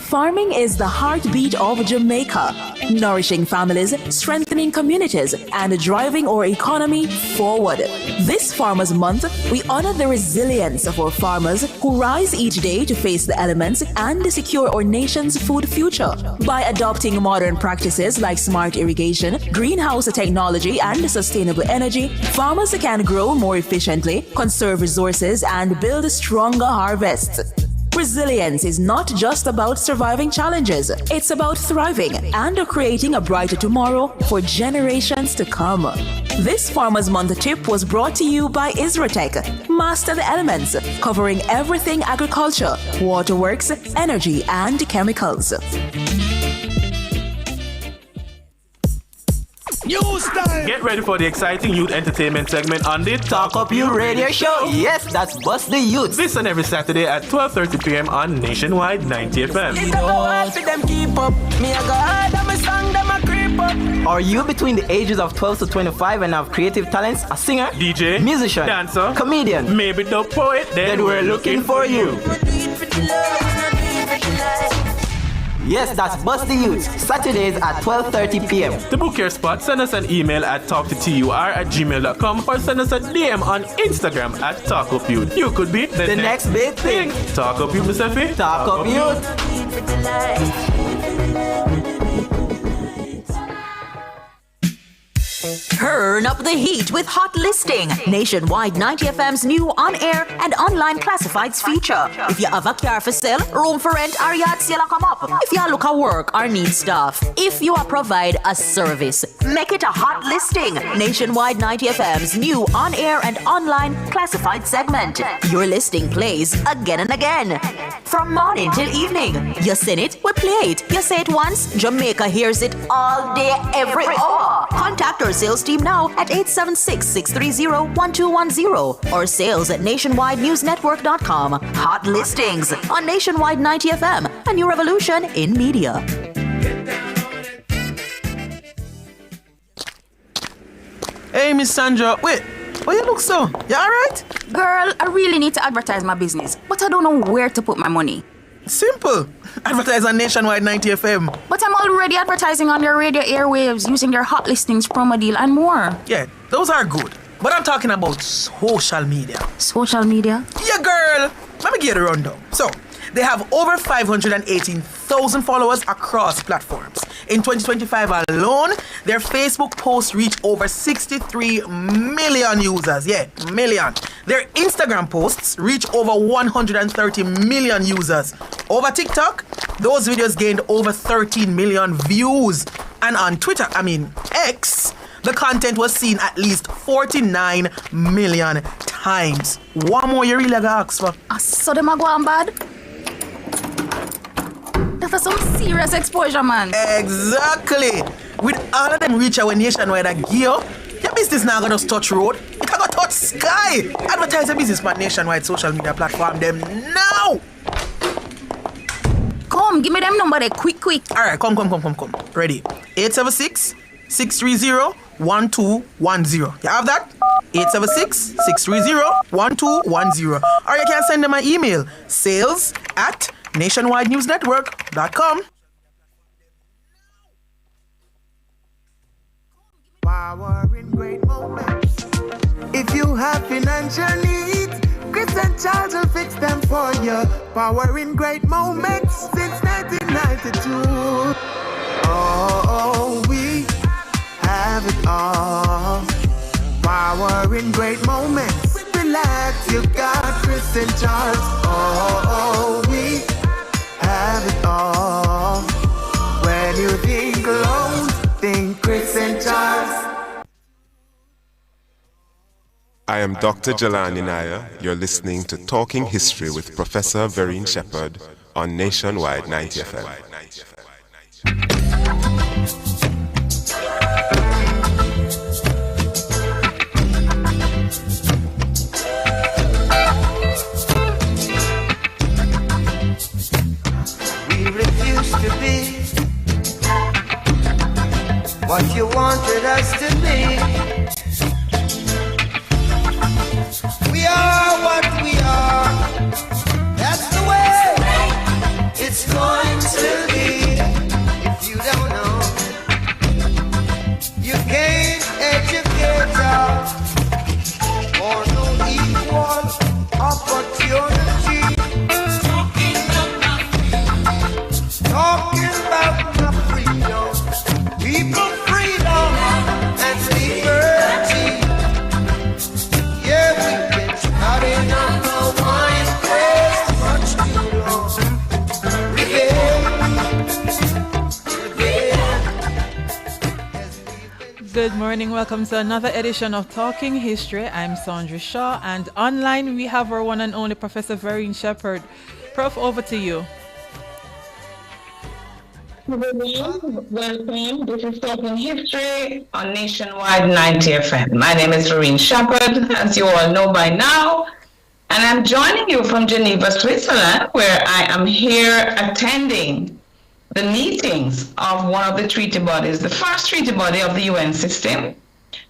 Farming is the heartbeat of Jamaica, nourishing families, strengthening communities, and driving our economy forward. This Farmers Month, we honor the resilience of our farmers who rise each day to face the elements and secure our nation's food future. By adopting modern practices like smart irrigation, greenhouse technology, and sustainable energy, farmers can grow more efficiently, conserve resources, and build stronger harvests. Resilience is not just about surviving challenges, it's about thriving and creating a brighter tomorrow for generations to come. This Farmers Month tip was brought to you by Isratech, Master the Elements, covering everything agriculture, waterworks, energy, and chemicals. News time! Get ready for the exciting youth entertainment segment on the Talk Up You Radio Show. Yes, that's Bust the Youth. Listen every Saturday at 12:30 p.m. on Nationwide 90 FM. Are you between the ages of 12 to 25 and have creative talents? A singer, DJ, musician, dancer, comedian, maybe the poet? Then we're looking for you. Yes, that's Bust the Youth, Saturdays at 12:30 p.m. To book your spot, send us an email at talktotur@gmail.com or send us a DM on Instagram at TalkUpYouth. You could be the next big thing. Talk Up Youth, Mr. F. Talk Up Youth. Turn up the heat with Hot Listing, Nationwide 90 FM's new on-air and online classifieds feature. If you have a car for sale, room for rent, or yard sale come up. If you look at work or need stuff. If you provide a service, make it a Hot Listing, Nationwide 90 FM's new on-air and online classified segment. Your listing plays again and again. From morning till evening. You sing it, we play it. You say it once, Jamaica hears it all day, every hour. Contact our sales team now at 876-630-1210 or sales at nationwidenewsnetwork.com. Hot Listings on Nationwide 90 FM, a new revolution in media. Hey, Miss Sandra, wait, why you look so? You alright? Girl, I really need to advertise my business, but I don't know where to put my money. Simple. Advertise on Nationwide 90 FM. But I'm already advertising on your radio airwaves using your Hot Listings promo deal and more. Yeah, those are good. But I'm talking about social media. Social media? Yeah, girl. Let me get a rundown. So, they have over 518,000 followers across platforms. In 2025 alone, their Facebook posts reach over 63 million users. Yeah, million. Their Instagram posts reach over 130 million users. Over TikTok, those videos gained over 13 million views. And on Twitter, X, the content was seen at least 49 million times. One more you really got ask for? So them a go on bad? That's some serious exposure, man. Exactly. With all of them reach our nationwide gear, your business now gonna touch road. It can go touch sky. Advertise your business on nationwide social media platform them now. Come, give me them number there, quick. Alright, come. Ready. 876-630-1210. You have that? 876-630-1210. Or you can send them an email. sales@nationwidenewsnetwork.com. Power in great moments. If you have financial needs, Chris and Charles will fix them for you. Power in great moments since 1992. Oh, we have it all. Power in great moments. Relax, you got Chris and Charles. Oh, we have it all. When you think loans, think Chris and Charles. I am Dr. Jelani Nair. You're listening to Talking History with Professor Vereen Shepherd on Nationwide 90 FM. We refuse to be what you wanted us to be. We are what we are. That's the way it's going will be. If you don't know, you can't educate us for no equal opportunity. Talking about my freedom, people freedom and liberty. Yeah, we've been starting on the wine place much too long. Good morning, welcome to another edition of Talking History. I'm Sandra Shaw, and online we have our one and only Professor Vereen Shepherd. Prof, over to you. Welcome. This is Talking History on Nationwide 90 FM. My name is Vereen Shepherd, as you all know by now, and I'm joining you from Geneva, Switzerland, where I am here attending the meetings of one of the treaty bodies, the first treaty body of the UN system,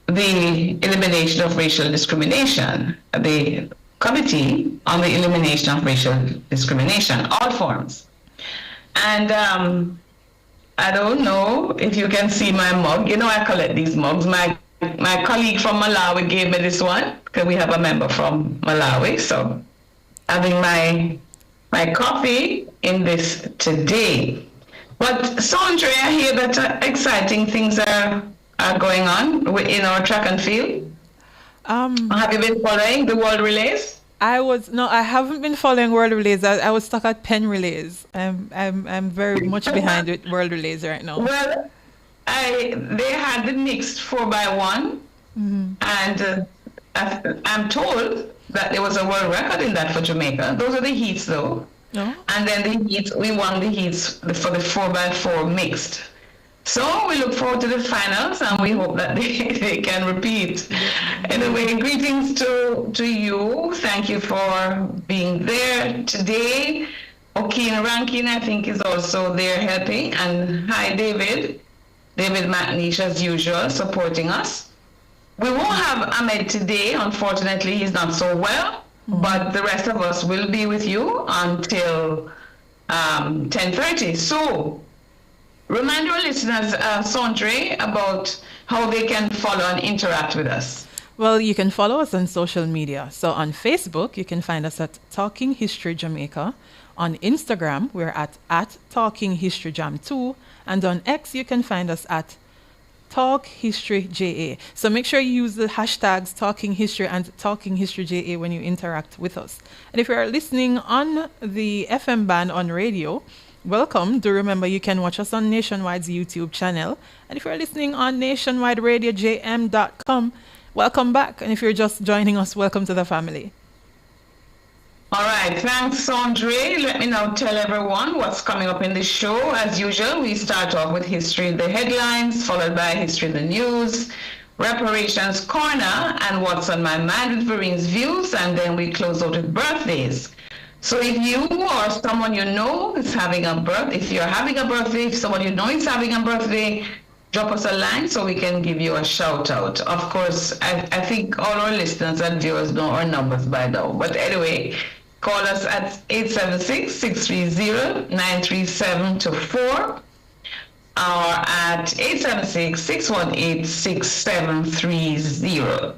the Elimination of Racial Discrimination, the Committee on the Elimination of Racial Discrimination, all forms. And I don't know if you can see my mug. You know, I collect these mugs. My colleague from Malawi gave me this one because we have a member from Malawi. So having my coffee in this today. But Sandra, I hear that exciting things are going on in our track and field. Have you been following the World Relays? I haven't been following World Relays. I was stuck at Penn Relays. I'm very much behind with World Relays right now. Well, they had the mixed 4x1, and I'm told that there was a world record in that for Jamaica. Those are the heats, though. No. And then the heats, we won the heats for the 4x4 mixed. So we look forward to the finals, and we hope that they can repeat. Anyway, greetings to you. Thank you for being there today. Okeen Rankin, I think, is also there helping. And hi, David. David McNeish, as usual, supporting us. We won't have Ahmed today. Unfortunately, he's not so well. But the rest of us will be with you until 10:30. So, remind our listeners, Sondre, about how they can follow and interact with us. Well, you can follow us on social media. So on Facebook, you can find us at Talking History Jamaica. On Instagram, we're at Talking History Jam 2. And on X, you can find us at Talk History JA. So make sure you use the hashtags Talking History and Talking History JA when you interact with us. And if you are listening on the FM band on radio, welcome. Do remember you can watch us on Nationwide's YouTube channel. And if you're listening on nationwideradiojm.com, welcome back. And if you're just joining us, welcome to the family. All right, thanks, Sondre. Let me now tell everyone what's coming up in the show. As usual, we start off with history in the headlines, followed by history in the news, reparations corner, and what's on my mind with Vereen's views, and then we close out with birthdays. So if you or someone you know is having a birthday, if you're having a birthday, if someone you know is having a birthday, drop us a line so we can give you a shout out. Of course, I think all our listeners and viewers know our numbers by now. But anyway, call us at 876-630-93724 or at 876-618-6730.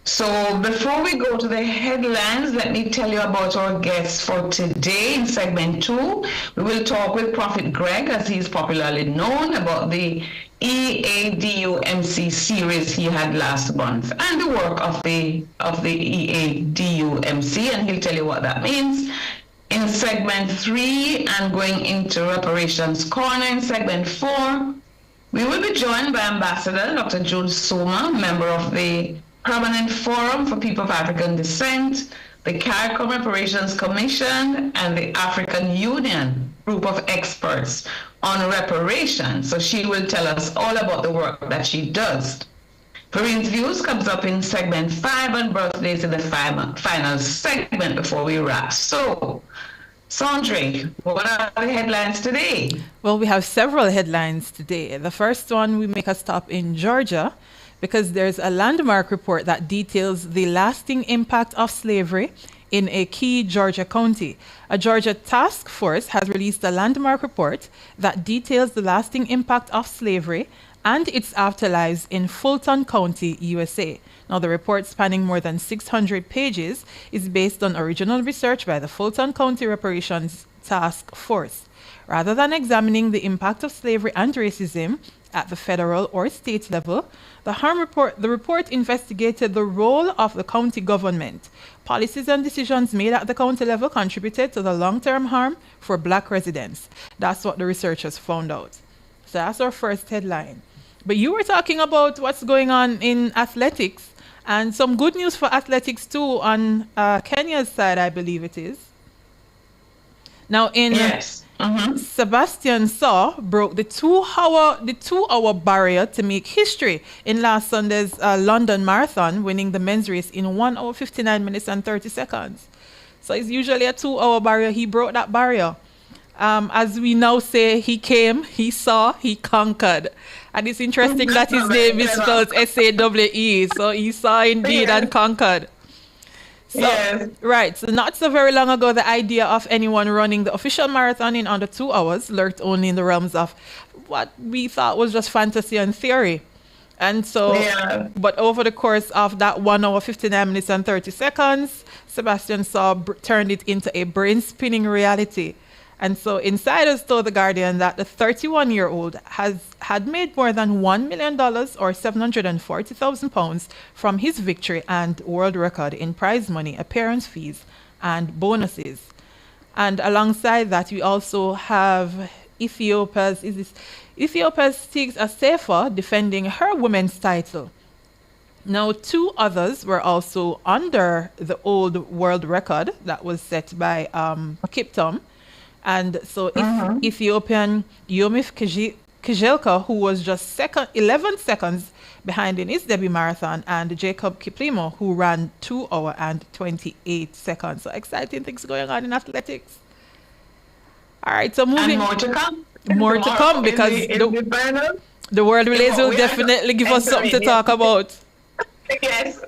So before we go to the headlines, let me tell you about our guests for today. In segment 2, we will talk with Prophet Greg, as he's popularly known, about the EADUMC series he had last month and the work of the EADUMC, and he'll tell you what that means. In segment 3, and going into reparations corner in segment 4, we will be joined by Ambassador Dr. June Soma, member of the Permanent Forum for People of African Descent, the CARICOM Reparations Commission, and the African Union group of experts on reparations. So she will tell us all about the work that she does. Vereen's Views comes up in segment 5, and birthdays in the final segment before we wrap. So, Sondre, what are the headlines today? Well, we have several headlines today. The first one, we make a stop in Georgia, because there's a landmark report that details the lasting impact of slavery in a key Georgia county. A Georgia task force has released a landmark report that details the lasting impact of slavery and its afterlives in Fulton County, USA. Now, the report, spanning more than 600 pages, is based on original research by the Fulton County Reparations Task Force. Rather than examining the impact of slavery and racism at the federal or state level, the report investigated the role of the county government. Policies and decisions made at the county level contributed to the long-term harm for black residents. That's what the researchers found out. So that's our first headline. But you were talking about what's going on in athletics, and some good news for athletics too on Kenya's side, I believe it is. Now in Sebastian Saw broke the two-hour barrier to make history in last Sunday's London Marathon, winning the men's race in 1 hour 59 minutes and 30 seconds. So it's usually a 2-hour barrier. He broke that barrier. As we now say, he came, he saw, he conquered. And it's interesting that his name is spelled S-A-W-E. So he saw indeed and conquered. So, right. So not so very long ago, the idea of anyone running the official marathon in under 2 hours lurked only in the realms of what we thought was just fantasy and theory. And so, but over the course of that 1 hour, 59 minutes and 30 seconds, Sebastian Saw turned it into a brain-spinning reality. And so insiders told The Guardian that the 31-year-old had made more than $1 million or 740,000 pounds from his victory and world record in prize money, appearance fees, and bonuses. And alongside that, we also have Ethiopia's Tigst Assefa defending her women's title. Now, 2 others were also under the old world record that was set by Kiptum. And so Ethiopian Yomif Kejelka, who was just 11 seconds behind in his debut marathon, and Jacob Kiplimo, who ran 2 hours and 28 seconds. So exciting things going on in athletics. All right, so moving... And more to come. More to come, because the world relays will definitely give us something to talk about. Yes.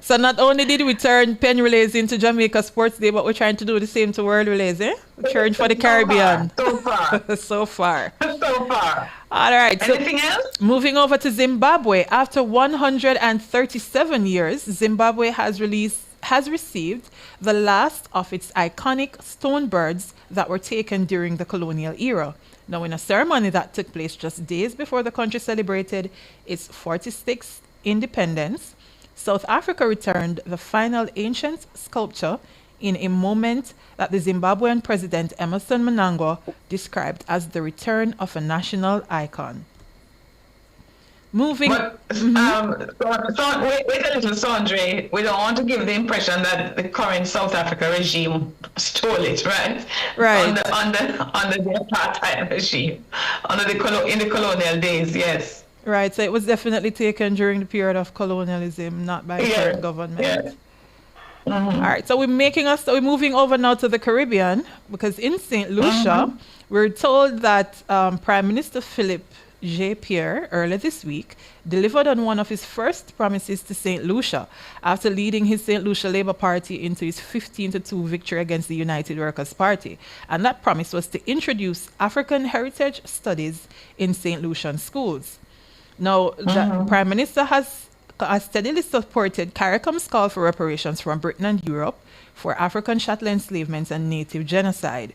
So not only did we turn pen relays into Jamaica Sports Day, but we're trying to do the same to world relays, eh? We're cheering for the Caribbean. So far. So far. All right. Anything else? Moving over to Zimbabwe. After 137 years, Zimbabwe has received the last of its iconic stone birds that were taken during the colonial era. Now, in a ceremony that took place just days before the country celebrated its 46th independence, South Africa returned the final ancient sculpture in a moment that the Zimbabwean president Emmerson Mnangagwa described as the return of a national icon. Moving... But, wait a little, Sandre. We don't want to give the impression that the current South Africa regime stole it, right? Right. Under the apartheid regime, in the colonial days, yes. Right, so it was definitely taken during the period of colonialism, not by the current government. All right, so we're moving over now to the Caribbean, because in St. Lucia, we're told that Prime Minister Philip J. Pierre earlier this week delivered on one of his first promises to St. Lucia after leading his St. Lucia Labour Party into his 15-2 victory against the United Workers' Party. And that promise was to introduce African heritage studies in St. Lucian schools. Now, the Prime Minister has steadily supported CARICOM's call for reparations from Britain and Europe for African chattel enslavement and native genocide.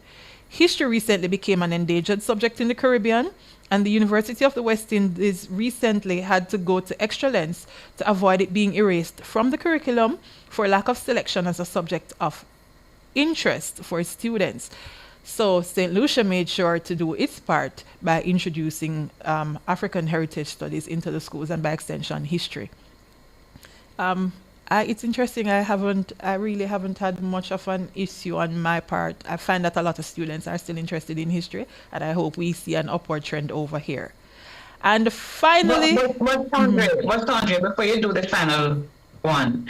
History recently became an endangered subject in the Caribbean, and the University of the West Indies recently had to go to extra lengths to avoid it being erased from the curriculum for lack of selection as a subject of interest for students. So St. Lucia made sure to do its part by introducing African heritage studies into the schools, and by extension, history. It's interesting. I really haven't had much of an issue on my part. I find that a lot of students are still interested in history, and I hope we see an upward trend over here. And finally... But Sandra, before you do the final one,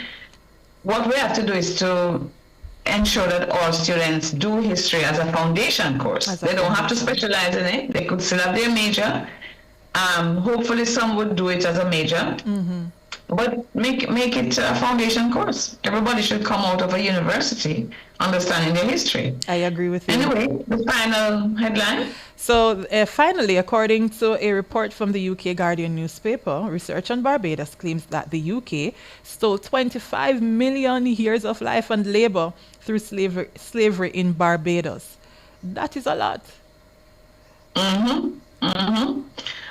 what we have to do is to ensure that all students do history as a foundation course. They don't have to specialize in it. They could still have their major. Hopefully some would do it as a major. but make it a foundation course. Everybody should come out of a university understanding their history. I agree with you. Anyway, the final headline. So finally, according to a report from the UK Guardian newspaper, research on Barbados claims that the UK stole 25 million years of life and labor through slavery in Barbados. That is a lot.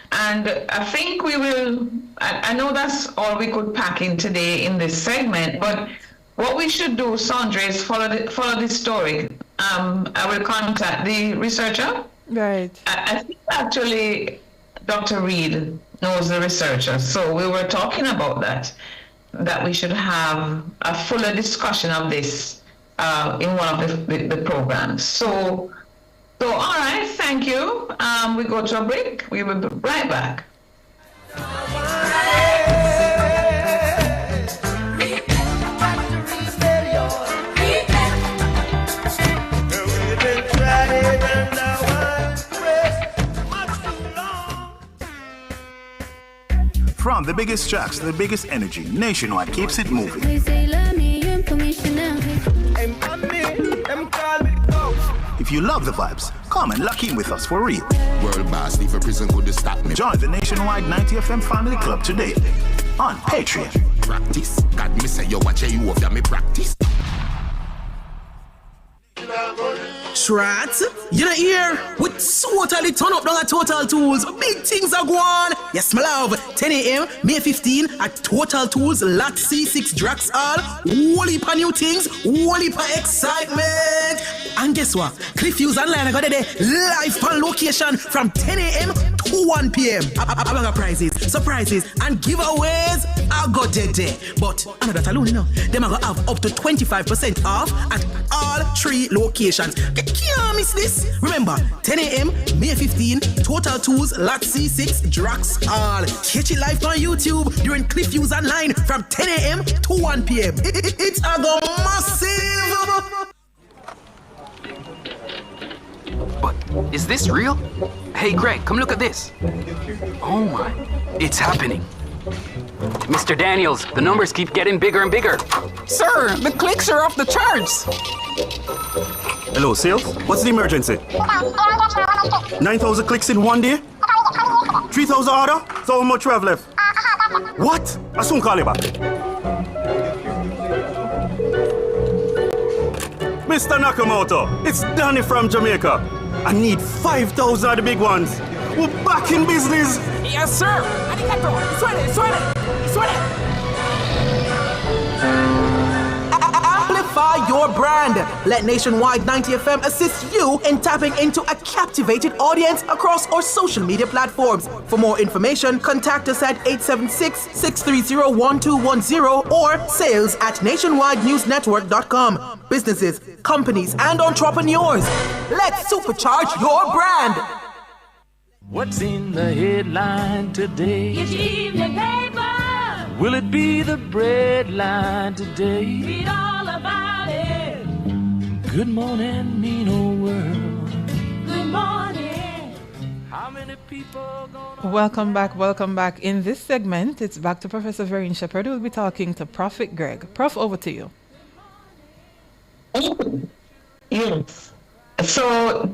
And I think we will, I know that's all we could pack in today in this segment, but what we should do, Sandra, is follow the story. I will contact the researcher. Right. I think actually Dr. Reed knows the researcher. So we were talking about that we should have a fuller discussion of this in one of the programs. So all right, thank you. We go to a break. We will be right back. From the biggest tracks to the biggest energy, Nationwide keeps it moving. If you love the vibes, come and lock in with us for real. World boss, leave a prison could stop me. Join the Nationwide 90FM Family Club today on Patreon. Practice. God me say you watch you of me practice. Strat, you know here, we totally turn up down at Total Tools. Big things are going. Yes, my love. 10 a.m., May 15 at Total Tools, Lot C6 Drax Hall. Whole heap of new things, whole heap of excitement. And guess what? Cliffviews Online, I got it there live on location from 10 a.m. to 1 p.m. Among prizes, surprises, and giveaways. I got it there. But I know that alone, you know, them are going to have up to 25% off at all 3 locations. Can't miss this. Remember, 10 a.m., May 15, Total Tools, Lot C6, Drax Hall. Catch it live on YouTube during Cliffviews Online from 10 a.m. to 1 p.m. It's a go massive. But is this real? Hey, Greg, come look at this. Oh my, it's happening. Mr. Daniels, the numbers keep getting bigger and bigger. Sir, the clicks are off the charts. Hello, sales? What's the emergency? 9,000 clicks in one day? 3,000 order? So much we have left? What? I soon call you back. Mr. Nakamoto, it's Danny from Jamaica. I need 5,000 of the big ones. We're back in business. Yes, sir. Arigato. Suene. Amplify your brand. Let Nationwide 90FM assist you in tapping into a captivated audience across our social media platforms. For more information, contact us at 876-630-1210 or sales@nationwidenewsnetwork.com. Businesses, companies, and entrepreneurs, let's supercharge your brand. What's in the headline today? Get your evening paper. Will it be the bread line today? Read all about it. Good morning, mean old world. Good morning. How many people gonna... Welcome back. In this segment, it's back to Professor Vereen Shepherd, who will be talking to Prophet Greg. Prof, over to you. Yes. So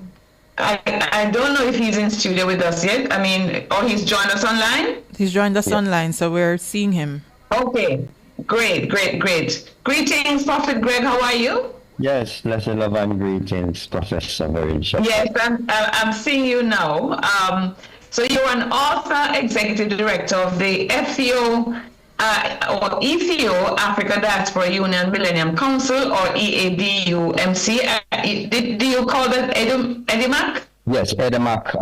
I don't know if he's in studio with us yet. I mean, or he's joined us online? He's joined us online, so we're seeing him. Okay. Great. Greetings, Prophet Greg. How are you? Yes, blessed love and greetings, Professor Vereen Shepherd. Yes, I'm seeing you now. So you're an author, executive director of the FEO, or EFEO, Africa Diaspora Union Millennium Council, or EADUMC. Do you call that EDIMAC? Yes, EDIMAC,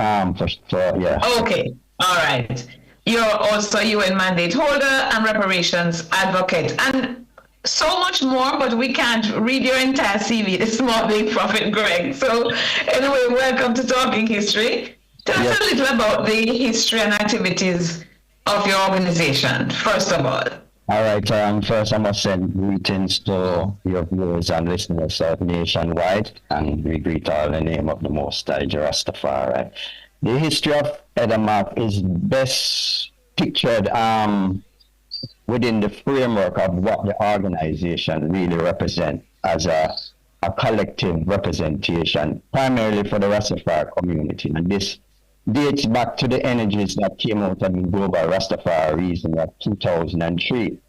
yeah. Okay, all right. You're also a UN mandate holder and reparations advocate, and so much more, but we can't read your entire CV this morning, Prophet Greg. So anyway, welcome to Talking History. Tell us a little about the history and activities of your organization, first of all. All right, first I must send greetings to your viewers and listeners nationwide, and we greet all in the name of the Most High, Rastafari. The history of EDIMAC is best pictured within the framework of what the organization really represents as a collective representation, primarily for the Rastafari community. And this dates back to the energies that came out of the Global Rastafari Reason of 2003,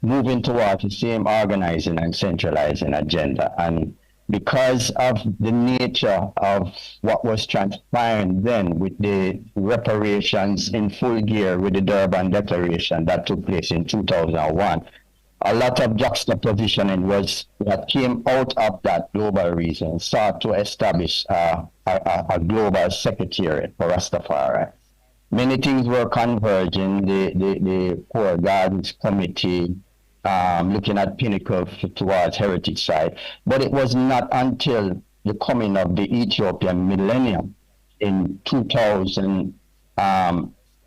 moving towards the same organizing and centralizing agenda. And because of the nature of what was transpiring then with the reparations in full gear with the Durban Declaration that took place in 2001, a lot of juxtapositioning was that came out of that global reason, sought to establish a global secretariat for Rastafari. Many things were converging, the Core Gardens Committee, looking at Pinnacle towards heritage side, but it was not until the coming of the Ethiopian millennium in 2000,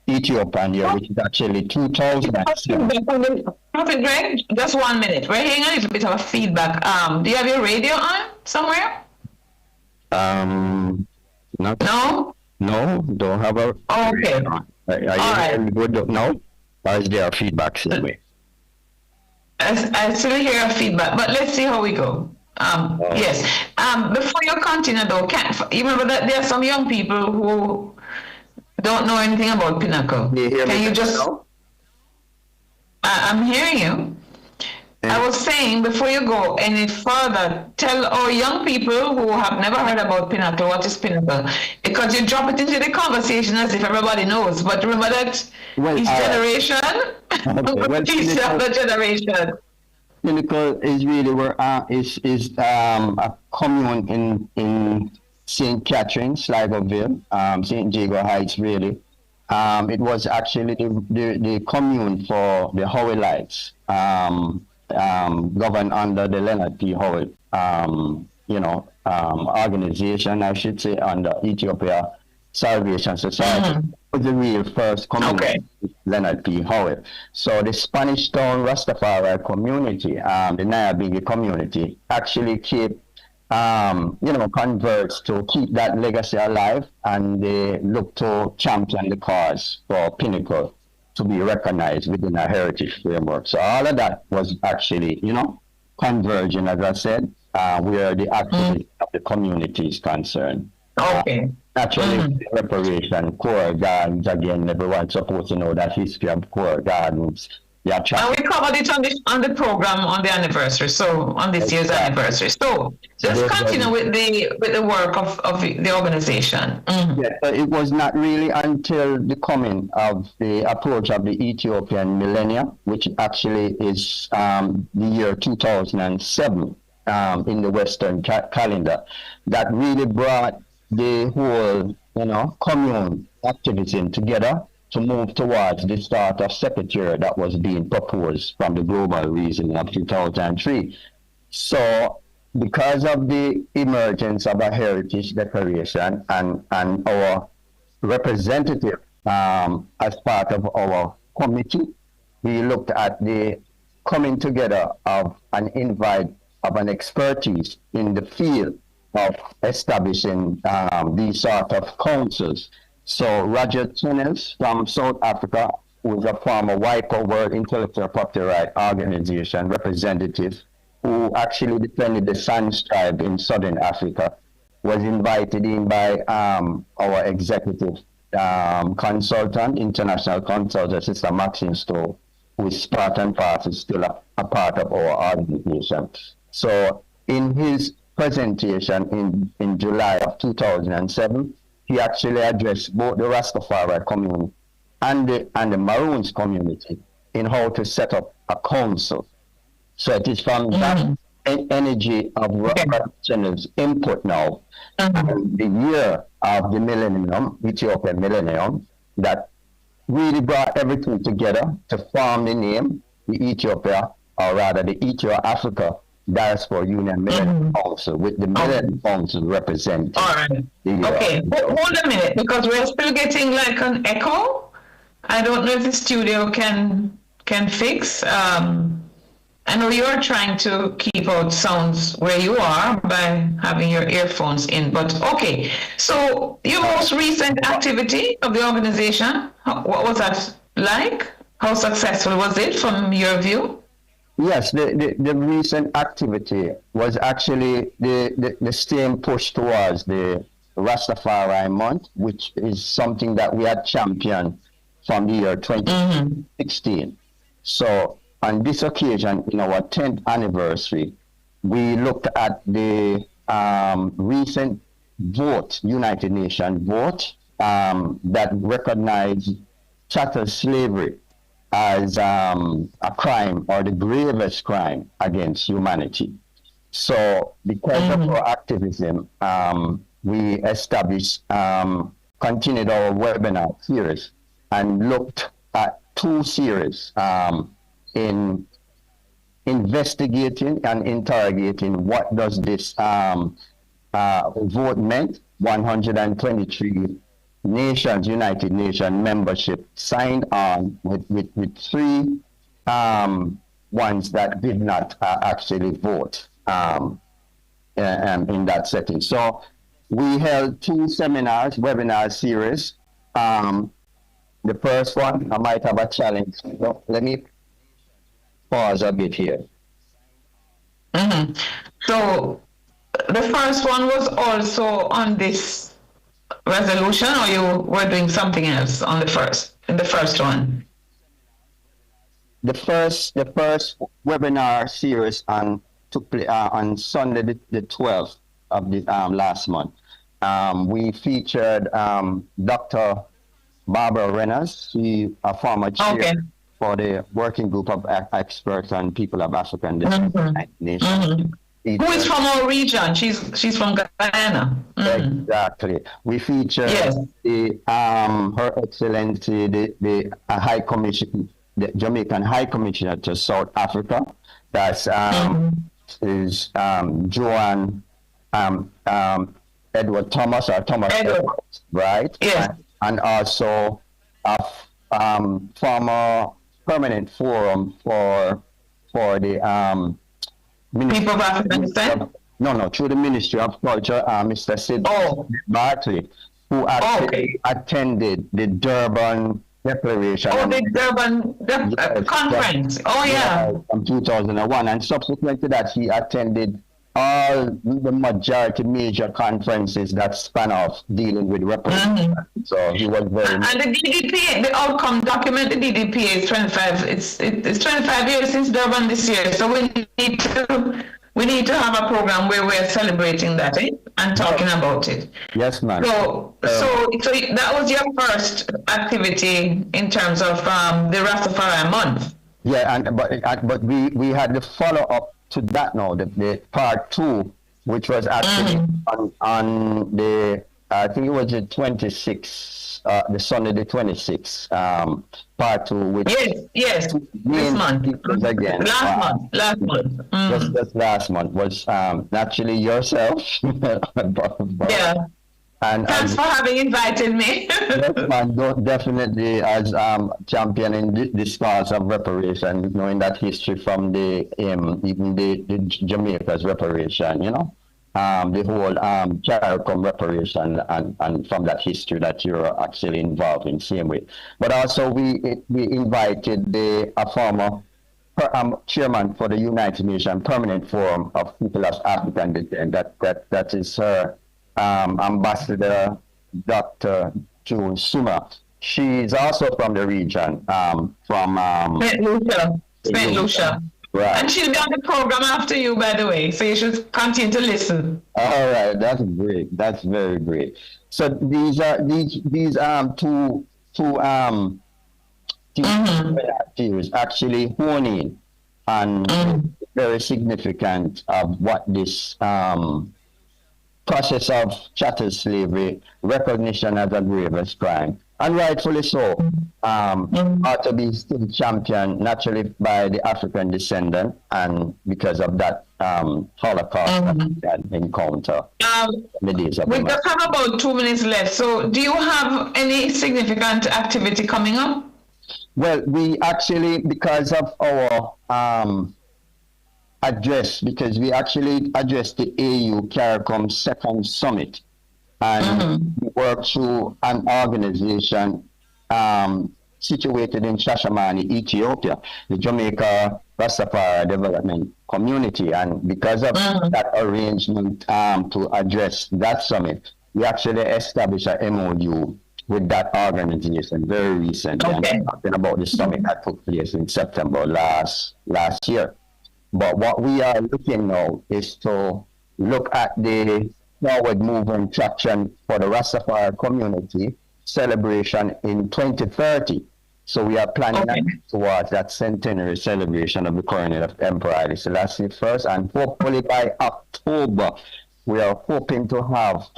Ethiopian year, which is actually 2007. Prophet Greg, just 1 minute. We're hearing a little bit of a feedback. Do you have your radio on somewhere? No, don't have a. Okay. Are you hearing good? No, or is there feedback somewhere? I still hear a feedback, but let's see how we go. Yes. Before you continue, though, you remember that there are some young people who don't know anything about Pinnacle. Can you just? I'm hearing you. I was saying, before you go any further, tell our young people who have never heard about Pinnacle, what is Pinnacle? Because you drop it into the conversation as if everybody knows. But remember that each generation, each other generation. Pinnacle is really where is a commune in St. Catharines, Sligoville, St. Jago Heights, really. It was actually the commune for the Howites, governed under the Leonard P. Howell, organization, I should say, under Ethiopia Salvation Society. It was the real first community, Leonard P. Howell. So the Spanish Town Rastafari community, the Nyabinghi community, actually keep converts to keep that legacy alive, and they look to champion the cause for Pinnacle to be recognized within a heritage framework. So all of that was actually, converging, as I said, where the activity of the community is concerned. Okay. Naturally, reparation, Core Gardens, again, everyone's supposed to know that history of Core Gardens. And we covered it on the program on the anniversary, on this year's anniversary. So just continue with the work of the organization. Yeah, it was not really until the coming of the approach of the Ethiopian millennium, which actually is the year 2007 in the Western calendar, that really brought the whole, commune activism together to move towards the start of secretariat that was being proposed from the Global Reason of 2003. So because of the emergence of a heritage declaration and our representative as part of our committee, we looked at the coming together of an invite of an expertise in the field of establishing these sort of councils. So Roger Tunnels from South Africa, who is a former WIPO, World Intellectual Property Right Organization representative, who actually defended the Sans tribe in Southern Africa, was invited in by our executive consultant, international consultant, Sister Maxine Stowe, who is part and parcel still a part of our organization. So in his presentation in July of 2007, he actually addressed both the Rastafari community and the Maroons community in how to set up a council. So it is from that energy of representatives' input now, and the year of the millennium, Ethiopian millennium, that really brought everything together to form the name, the Ethiopia, or rather the Ethio-Africa Diaspora Union Millennium Council, with the Millennium Council representing. All right. Okay, hold a minute, because we're still getting like an echo. I don't know if the studio can fix. I know you're trying to keep out sounds where you are by having your earphones in, but okay. So your most recent activity of the organization, what was that like? How successful was it from your view? Yes, the recent activity was actually the same push towards the Rastafari month, which is something that we had championed from the year 2016. So on this occasion, in our 10th anniversary, we looked at the recent vote, United Nations vote, that recognized chattel slavery as a crime, or the gravest crime against humanity. So because of our activism, we established, continued our webinar series and looked at 2 series in investigating and interrogating what does this vote meant. 123 nations, United Nations membership signed on with 3 ones that did not actually vote in that setting. So we held 2 seminars, webinar series. The first one, I might have a challenge. So let me pause a bit here. So the first one was also on this resolution, or you were doing something else on the first one? The first webinar series took place on Sunday the 12th of the last month. We featured Dr. Barbara Reynolds, she a former chair for the working group of experts on people of African descent. Who is from our region? She's from Guyana. Exactly. We featured the Her Excellency, the High Commission, the Jamaican High Commissioner to South Africa. That's is Joan Edward Thomas, or Thomas Edwards, right? Yes. And also a former permanent forum for the People of African descent? No, through the Ministry of Culture, Mr. Sid Bartley, who actually attended the Durban Declaration. The Durban conference. From 2001. And subsequent to that, he attended all the majority major conferences that span off dealing with reparations. So he was very... And the DDP, the outcome document, the DDP is 25. It's 25 years since Durban this year. So we need to have a program where we're celebrating that and talking about it. Yes, ma'am. So that was your first activity in terms of the Rastafari month. Yeah, but we had the follow up to that now, the part 2, which was actually on the, I think it was the 26th, the Sunday the 26th, part 2, which yes, this month again. Last month. Just last month was actually yourself. And thanks for having invited me. Yes, man, definitely as championing this cause of reparation, knowing that history from the even the Jamaica's reparation, the whole CARICOM reparation, and from that history that you're actually involved in same way. But also we invited a former chairman for the United Nations Permanent Forum of People of African Descent. That is her. Ambassador Dr. June Suma. She's also from the region, from St. Lucia. Right. And she'll be on the program after you, by the way, so you should continue to listen. All right, that's great. That's very great. So these are two series actually honing and very significant of what this process of chattel slavery, recognition as a grievous crime, and rightfully so, ought to be still championed naturally by the African descendant, and because of that Holocaust encounter. We just have about 2 minutes left, so do you have any significant activity coming up? Well, we actually, because of our because we actually addressed the AU CARICOM second summit, and we worked through an organization situated in Shashamane, Ethiopia, the Jamaica Rastafari Development Community. And because of that arrangement to address that summit, we actually established an MOU with that organization very recently. I'm talking about the summit that took place in September last year. But what we are looking now is to look at the forward movement traction for the Rastafari community celebration in 2030. So we are planning towards that centenary celebration of the coronation of Emperor Haile Selassie first, and hopefully by October we are hoping to have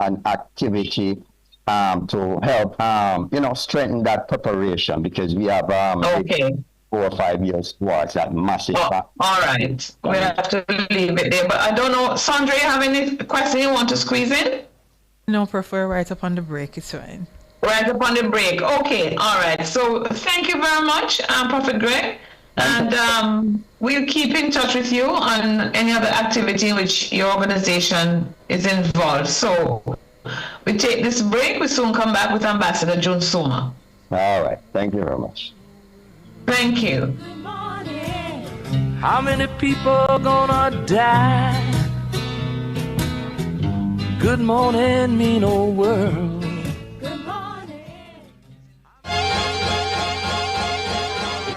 an activity to help strengthen that preparation, because we have 4 or 5 years towards that massive. All right, we'll have to leave it there. But I don't know, Sandra, you have any question you want to squeeze in? No, prefer right up on the break. It's fine. Right up on the break. Okay, all right. So thank you very much, Prophet Greg. And we'll keep in touch with you on any other activity in which your organization is involved. So we take this break. We soon come back with Ambassador June Suma. All right. Thank you very much. Thank you. How many people gonna die? Good morning, mean old world.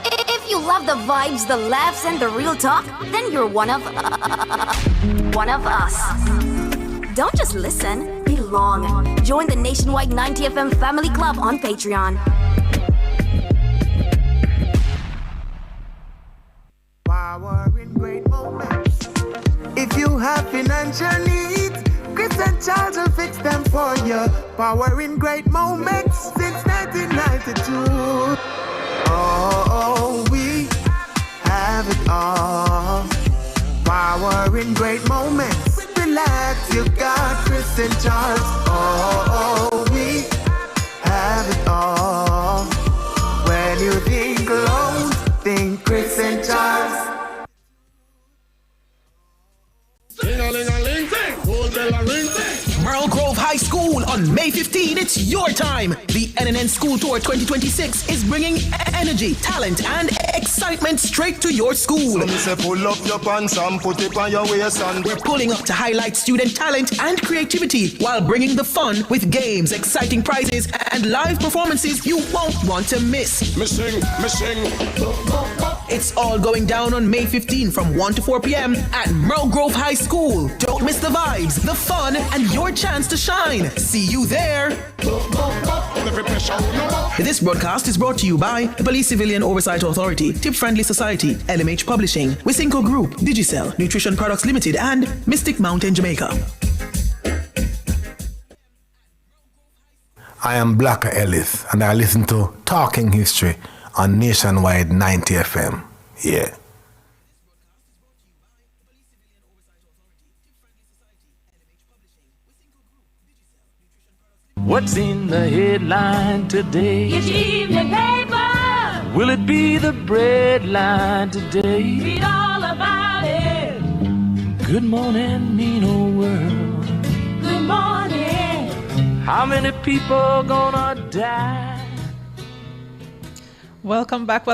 If you love the vibes, the laughs, and the real talk, then you're one of us. Don't just listen, belong. Join the nationwide 90 FM Family Club on Patreon. Power in great moments. If you have financial needs, Chris and Charles will fix them for you. Power in great moments since 1992. Oh, we have it all. Power in great moments. Relax, you got Chris and Charles. Oh, we have it all. When you think loans, think Chris and Charles. Merle Grove High School on May 15, it's your time. The NNN School Tour 2026 is bringing energy, talent, and excitement straight to your school. So say pull up your pants and put it on your waist, and we're pulling up to highlight student talent and creativity while bringing the fun with games, exciting prizes, and live performances you won't want to miss. Missing. It's all going down on May 15 from 1 to 4 p.m. at Merle Grove High School. Don't miss the vibes, the fun, and your chance to shine. See you there. This broadcast is brought to you by the Police Civilian Oversight Authority, Tip Friendly Society, LMH Publishing, Wisynco Group, Digicel, Nutrition Products Limited, and Mystic Mountain, Jamaica. I am Blacker Ellis, and I listen to Talking History on Nationwide 90 FM. Yeah. What's in the headline today? Get your evening paper. Will it be the bread line today? Read all about it. Good morning, mean old world. Good morning. How many people gonna die? Welcome back.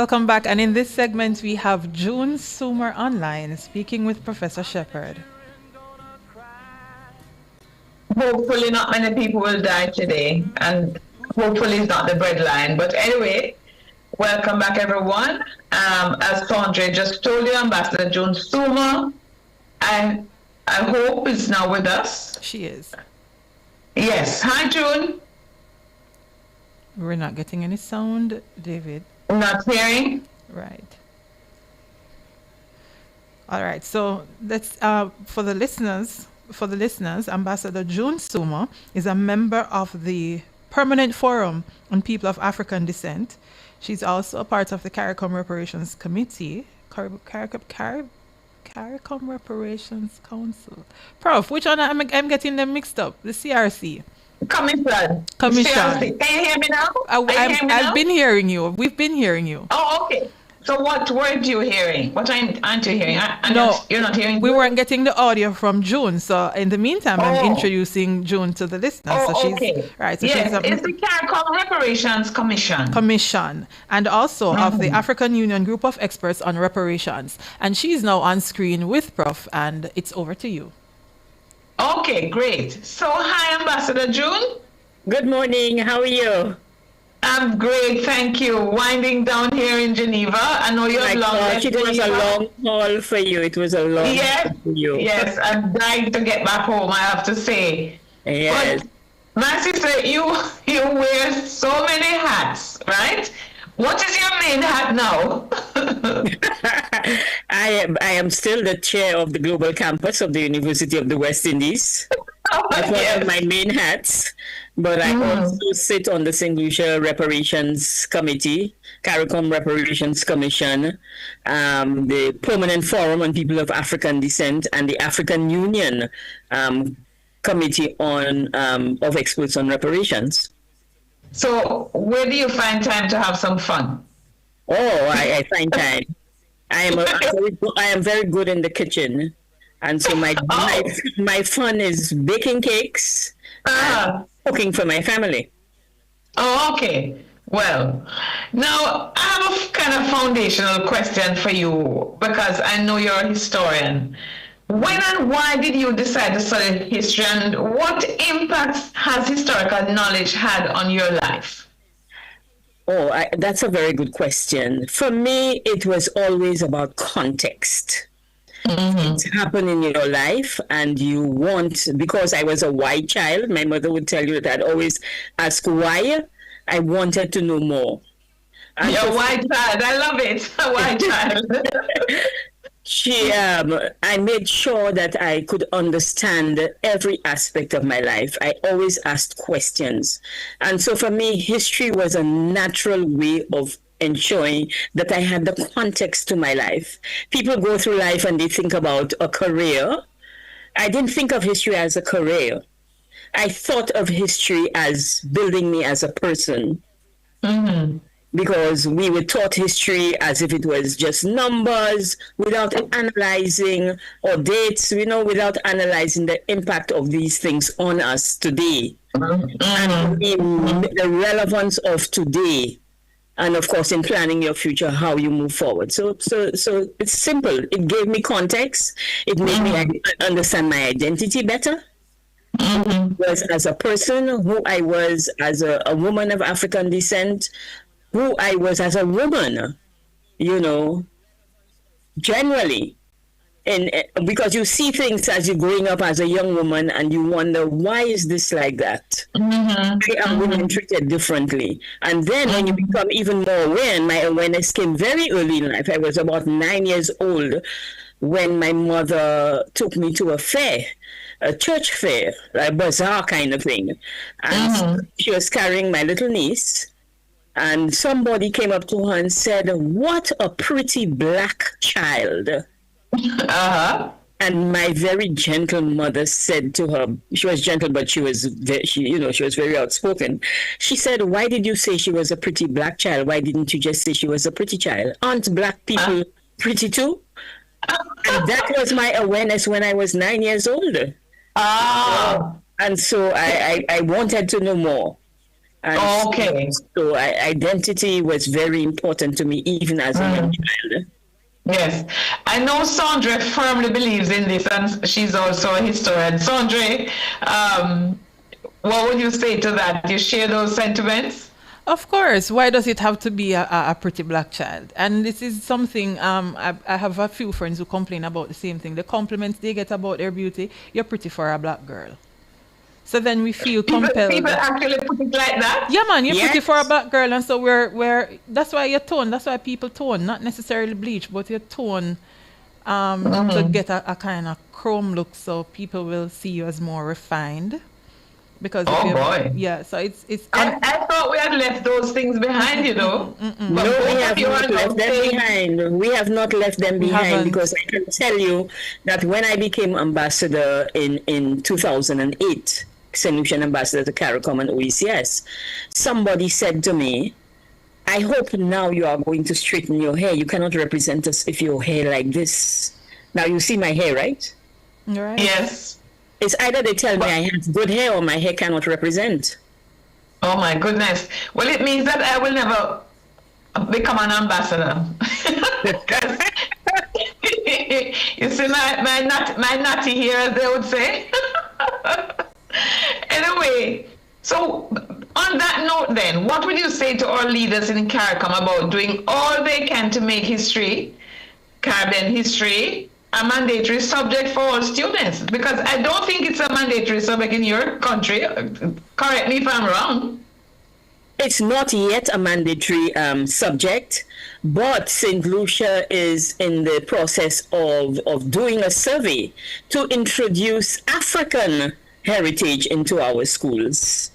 And in this segment, we have June Sumer online speaking with Professor Shepherd. Hopefully not many people will die today, and hopefully it's not the breadline. But anyway, welcome back, everyone. As Sandra just told you, Ambassador June Suma, I hope is now with us. She is. Yes. Hi, June. We're not getting any sound, David. Not hearing? Right. All right. So let's for the listeners, Ambassador June Suma is a member of the Permanent Forum on People of African Descent. She's also a part of the CARICOM Reparations Committee. CARICOM Reparations Council. Prof, which one I'm getting them mixed up? The CRC. Commission. CRC. Can you hear me now? I've been hearing you. We've been hearing you. Oh, okay. So what were you hearing? What aren't you hearing? You're not hearing. We weren't getting the audio from June. So in the meantime, I'm Oh. introducing June to the listeners. Oh, so she's okay. right. So Yes, she's it's the CARICOM Reparations Commission. And also of the African Union Group of Experts on Reparations. And she's now on screen with Prof. And it's over to you. Okay, great. So hi, Ambassador June. Good morning. How are you? I'm great, thank you. Winding down here in Geneva. I know you have long left. It was a long haul for you. It was a long haul for you. Yes, I'm dying to get back home, I have to say. Yes. But my sister, you wear so many hats, right? What is your main hat now? I am still the chair of the global campus of the University of the West Indies. That's one of my main hats. But I also sit on the St. Lucia Reparations Committee, CARICOM Reparations Commission, the Permanent Forum on People of African Descent, and the African Union Committee on of Experts on Reparations. So where do you find time to have some fun? Oh, I find time. I am very good in the kitchen. And so my fun is baking cakes, cooking for my family. Oh, okay. Well, now I have a kind of foundational question for you because I know you're a historian. When and why did you decide to study history, and what impact has historical knowledge had on your life? Oh, that's a very good question. For me, it was always about context. Things happen in your life and you want, because I was a why child, my mother would tell you that I'd always ask why. I wanted to know more. And You're a why child, I love it, a why child. I made sure that I could understand every aspect of my life. I always asked questions. And so for me, history was a natural way of ensuring that I had the context to my life. People go through life and they think about a career. I didn't think of history as a career. I thought of history as building me as a person. Because we were taught history as if it was just numbers without analyzing, or dates, without analyzing the impact of these things on us today. And the relevance of today. And of course, in planning your future, how you move forward. So it's simple. It gave me context. It made me understand my identity better. Was as a person, who I was as a woman of African descent, who I was as a woman, generally. And because you see things as you're growing up as a young woman and you wonder, why is this like that? Why are women treated differently? And then when you become even more aware, and my awareness came very early in life. I was about 9 years old when my mother took me to a fair, a church fair, like a bazaar kind of thing. And she was carrying my little niece. And somebody came up to her and said, "What a pretty black child." And my very gentle mother said to her, she was gentle, but she was very outspoken. She said, "Why did you say she was a pretty black child? Why didn't you just say she was a pretty child? Aren't black people pretty too?" And that was my awareness when I was 9 years old. And so I wanted to know more. And so identity was very important to me, even as a young child. Yes, I know Sandra firmly believes in this, and she's also a historian. Sandra, what would you say to that? Do you share those sentiments? Of course. Why does it have to be a pretty black child? And this is something, I have a few friends who complain about the same thing. The compliments they get about their beauty, you're pretty for a black girl. So then we feel compelled. People actually put it like that? Yeah, man, you're pretty for a black girl. And so we're that's why you tone, that's why people tone, not necessarily bleach, but you tone to get a kind of chrome look so people will see you as more refined. Because yeah, so it's I thought we had left those things behind, No, we have not left them behind. We have not left them behind, because I can tell you that when I became ambassador in 2008, St. Lucian ambassador to CARICOM and OECS, somebody said to me, I hope now you are going to straighten your hair. You cannot represent us if your hair like this. Now you see my hair, right? Right. Yes. It's either they tell me I have good hair or my hair cannot represent. Oh my goodness. Well, it means that I will never become an ambassador. You see my natty hair, as they would say. Anyway, so on that note then, what would you say to our leaders in CARICOM about doing all they can to make history, Caribbean history, a mandatory subject for all students? Because I don't think it's a mandatory subject in your country. Correct me if I'm wrong. It's not yet a mandatory subject, but St. Lucia is in the process of doing a survey to introduce African heritage into our schools.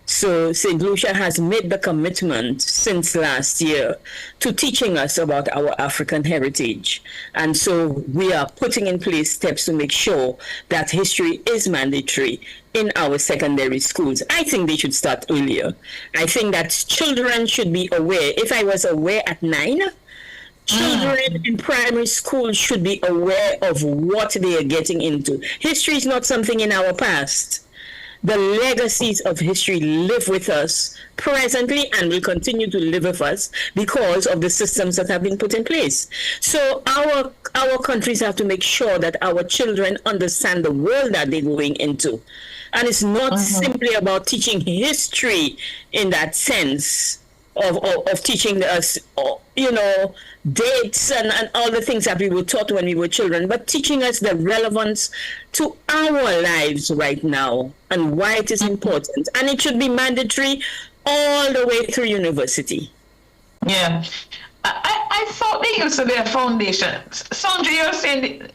So St. Lucia has made the commitment since last year to teaching us about our African heritage. And so we are putting in place steps to make sure that history is mandatory in our secondary schools. I think they should start earlier. I think that children should be aware. If I was aware at 9, children in primary school should be aware of what they are getting into. History is not something in our past. The legacies of history live with us presently and will continue to live with us because of the systems that have been put in place. So our countries have to make sure that our children understand the world that they're going into. And it's not simply about teaching history in that sense of teaching us, dates and all the things that we were taught when we were children, but teaching us the relevance to our lives right now and why it is important. And it should be mandatory all the way through university. Yeah. I thought there used to be a foundation. Sandra, you're saying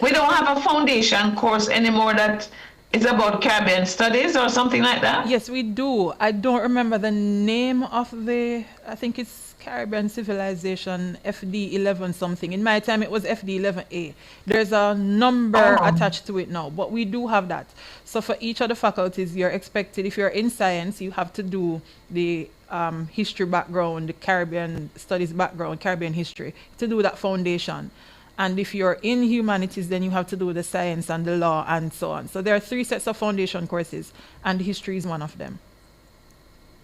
we don't have a foundation course anymore that is about Caribbean studies or something like that? Yes, we do. I don't remember the name of I think it's Caribbean Civilization, FD 11 something. In my time, it was FD 11A. There's a number attached to it now, but we do have that. So for each of the faculties, you're expected, if you're in science, you have to do the history background, the Caribbean studies background, Caribbean history, to do that foundation. And if you're in humanities, then you have to do the science and the law and so on. So there are 3 sets of foundation courses, and history is one of them.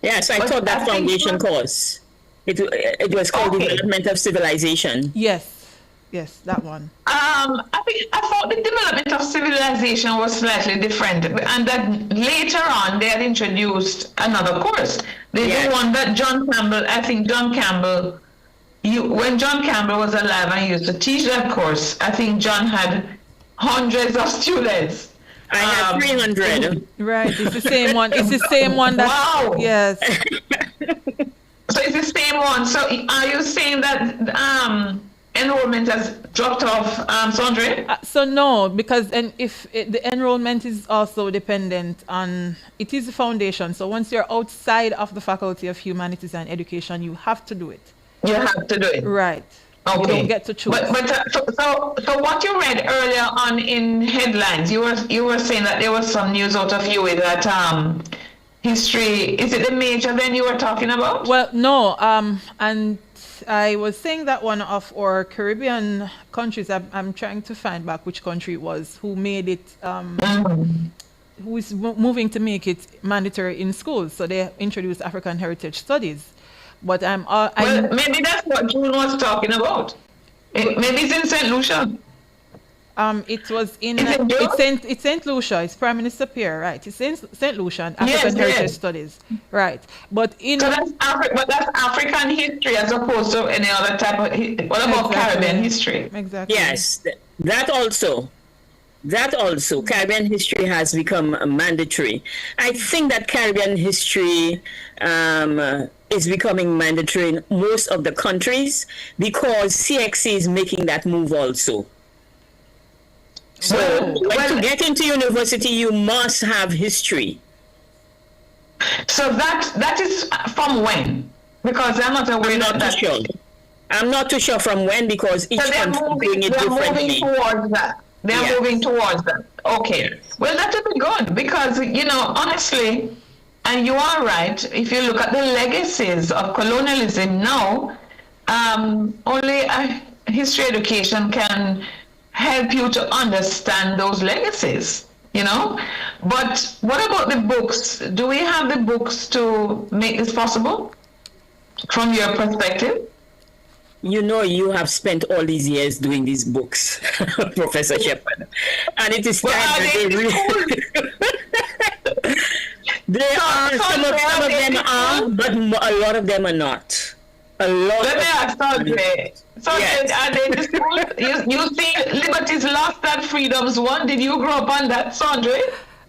Yes, I taught that foundation course. It was called Development of Civilization. Yes, that one. I thought the Development of Civilization was slightly different, and that later on they had introduced another course. They do one that John Campbell, when John Campbell was alive and used to teach that course, I think John had hundreds of students. I had 300. Right, it's the same one. It's the same one that. Wow. Yes. So it's the same one. So are you saying that enrollment has dropped off, Sandra? So no, because the enrollment is also dependent on, it is a foundation. So once you're outside of the Faculty of Humanities and Education, you have to do it. You have to do it. Right. Okay. You don't get to choose. So what you read earlier on in headlines, you were saying that there was some news out of UA that history, is it the major then you were talking about? Well, no, and I was saying that one of our Caribbean countries, I'm trying to find back which country it was, who made it, who is moving to make it mandatory in schools. So they introduced African Heritage Studies. But maybe that's what June was talking about. Maybe it's in St. Lucia. It was it's St. Lucia. It's Prime Minister Pierre, right? It's St. Lucia and African Heritage Studies, right? But that's African history as opposed to any other type of. What about Caribbean history? Exactly. Yes, that also. Caribbean history has become mandatory. I think that Caribbean history is becoming mandatory in most of the countries because CXC is making that move also. So to get into university, you must have history. So that is from when? Because I'm not aware of that. Sure. I'm not too sure from when because each country is doing it differently. Moving towards that. They're moving towards that. Okay. Well, that would be good because, honestly, And you are right. If you look at the legacies of colonialism now, only history education can help you to understand those legacies, you know? But what about the books? Do we have the books to make this possible from your perspective? You know, you have spent all these years doing these books, Professor Shepherd, and it is time that they some of them are, but a lot of them are not. A lot. Let me ask Sandre. Yes. Are they the school? You see liberties lost and freedoms won. Did you grow up on that, Sandre?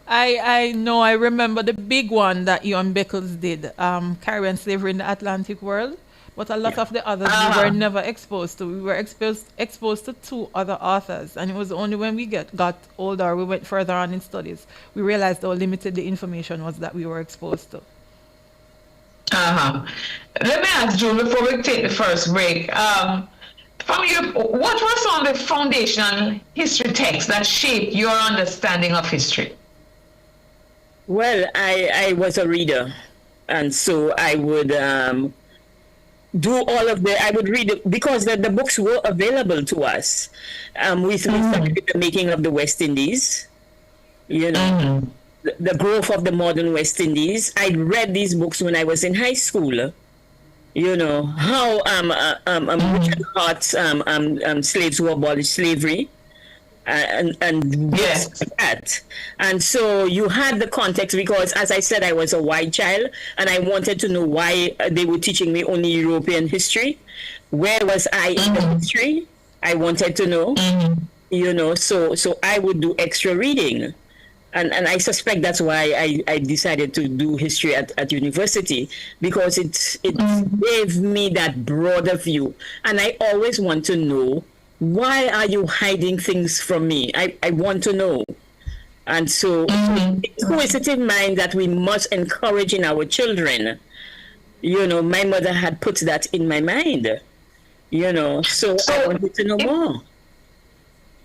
I know. I remember the big one that Ian Beckles did, Caribbean Slavery in the Atlantic World. But a lot of the others we were never exposed to. We were exposed to 2 other authors. And it was only when we got older, we went further on in studies, we realized how limited the information was that we were exposed to. Let me ask June before we take the first break. From you, what were some of the foundational history texts that shaped your understanding of history? Well, I was a reader. And so I would... I would read it because the books were available to us. We started with the making of the West Indies, you know, the growth of the modern West Indies. I read these books when I was in high school, you know, how Richard Hart's slaves who abolished slavery. And yes, that. And so you had the context because, as I said, I was a white child and I wanted to know why they were teaching me only European history. Where was I in the history? I wanted to know, you know, so I would do extra reading. And I suspect that's why I decided to do history at university, because it gave me that broader view. And I always want to know, why are you hiding things from me? I want to know. And so inquisitive mind that we must encourage in our children. You know, my mother had put that in my mind. You know, so I wanted to know more.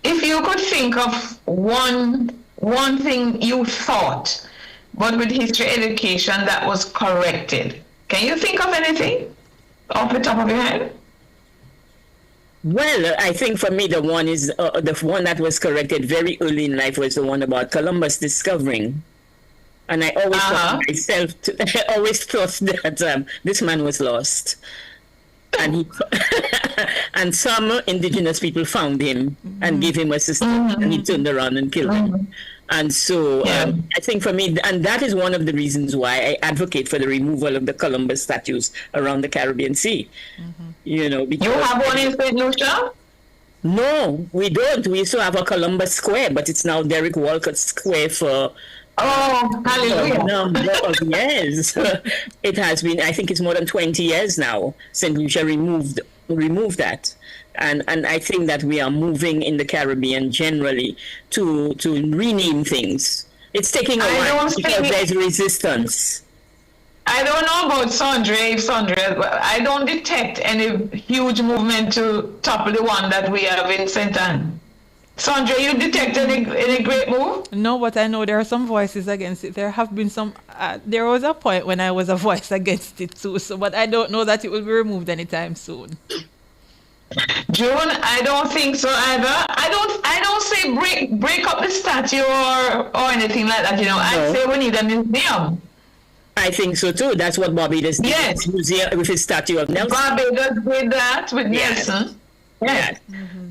If you could think of one thing you thought, but with history education that was corrected, can you think of anything off the top of your head? Well, I think for me, the one that was corrected very early in life was the one about Columbus discovering. And I always thought myself, I always thought that this man was lost. And and some indigenous people found him and gave him assistance, and he turned around and killed him. And so I think for me, and that is one of the reasons why I advocate for the removal of the Columbus statues around the Caribbean Sea. You know, because you have one in St. Lucia? No, we don't. We used to have a Columbus Square, but it's now Derek Walcott Square for hallelujah. Number of years. It has been, I think it's more than 20 years now St. Lucia removed that. And I think that we are moving in the Caribbean generally to rename things. It's taking a while because there's resistance. I don't know about Sandre, but I don't detect any huge movement to topple the one that we have in St. Anne. Sandra, you detect any great move? No, but I know there are some voices against it. There have been some. There was a point when I was a voice against it too. So, but I don't know that it will be removed anytime soon. June, I don't think so either. I don't say break up the statue or anything like that. You know, I say we need a museum. I think so too. That's what Barbados did. Yes, museum with his statue of Nelson. Barbados did that with Nelson. Yes.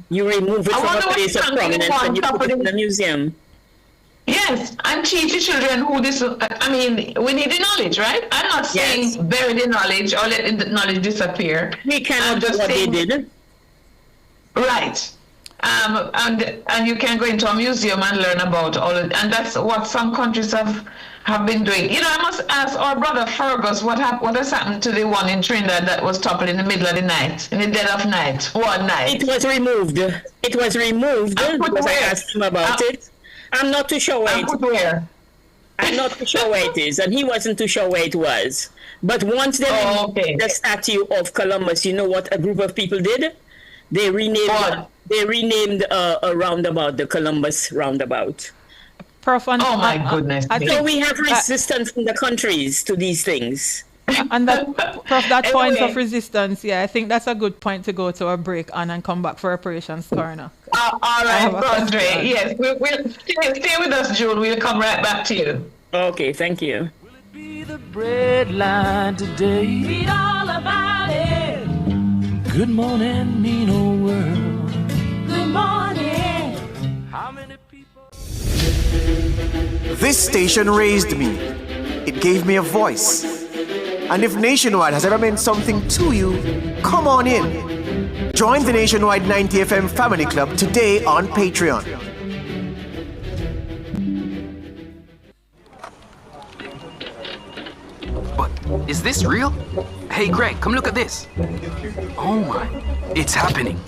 You remove it from a place of prominence and you put it in a museum. Yes, and teach the children who this. I mean, we need the knowledge, right? I'm not saying bury the knowledge or let the knowledge disappear. We cannot do what they did. Right. And you can go into a museum and learn about all of it. And that's what some countries have been doing. You know, I must ask our brother Fergus what has happened to the one in Trinidad that was toppled in the middle of the night, in the dead of night, one night. It was removed. It was removed because I asked him about it. I'm not too sure where it is. I'm not too sure where it is, and he wasn't too sure where it was. But once they removed the statue of Columbus, you know what a group of people did? They renamed a roundabout the Columbus roundabout. Prof, oh my goodness. So we have resistance in the countries to these things. And that, Prof, that point Anyway. of resistance, yeah, I think that's a good point to go to a break on and come back for Reparations Corner. All I right, have a Andre. question. Yes, we'll stay with us, June. We'll come right back to you. Okay, thank you. Be the bread line today. Read all about it. Good morning, mean old world. Good morning. How many people? This station raised me. It gave me a voice. And if Nationwide has ever meant something to you, come on in. Join the Nationwide 90 FM Family Club today on Patreon. But is this real? Hey, Greg, come look at this. Oh my, it's happening.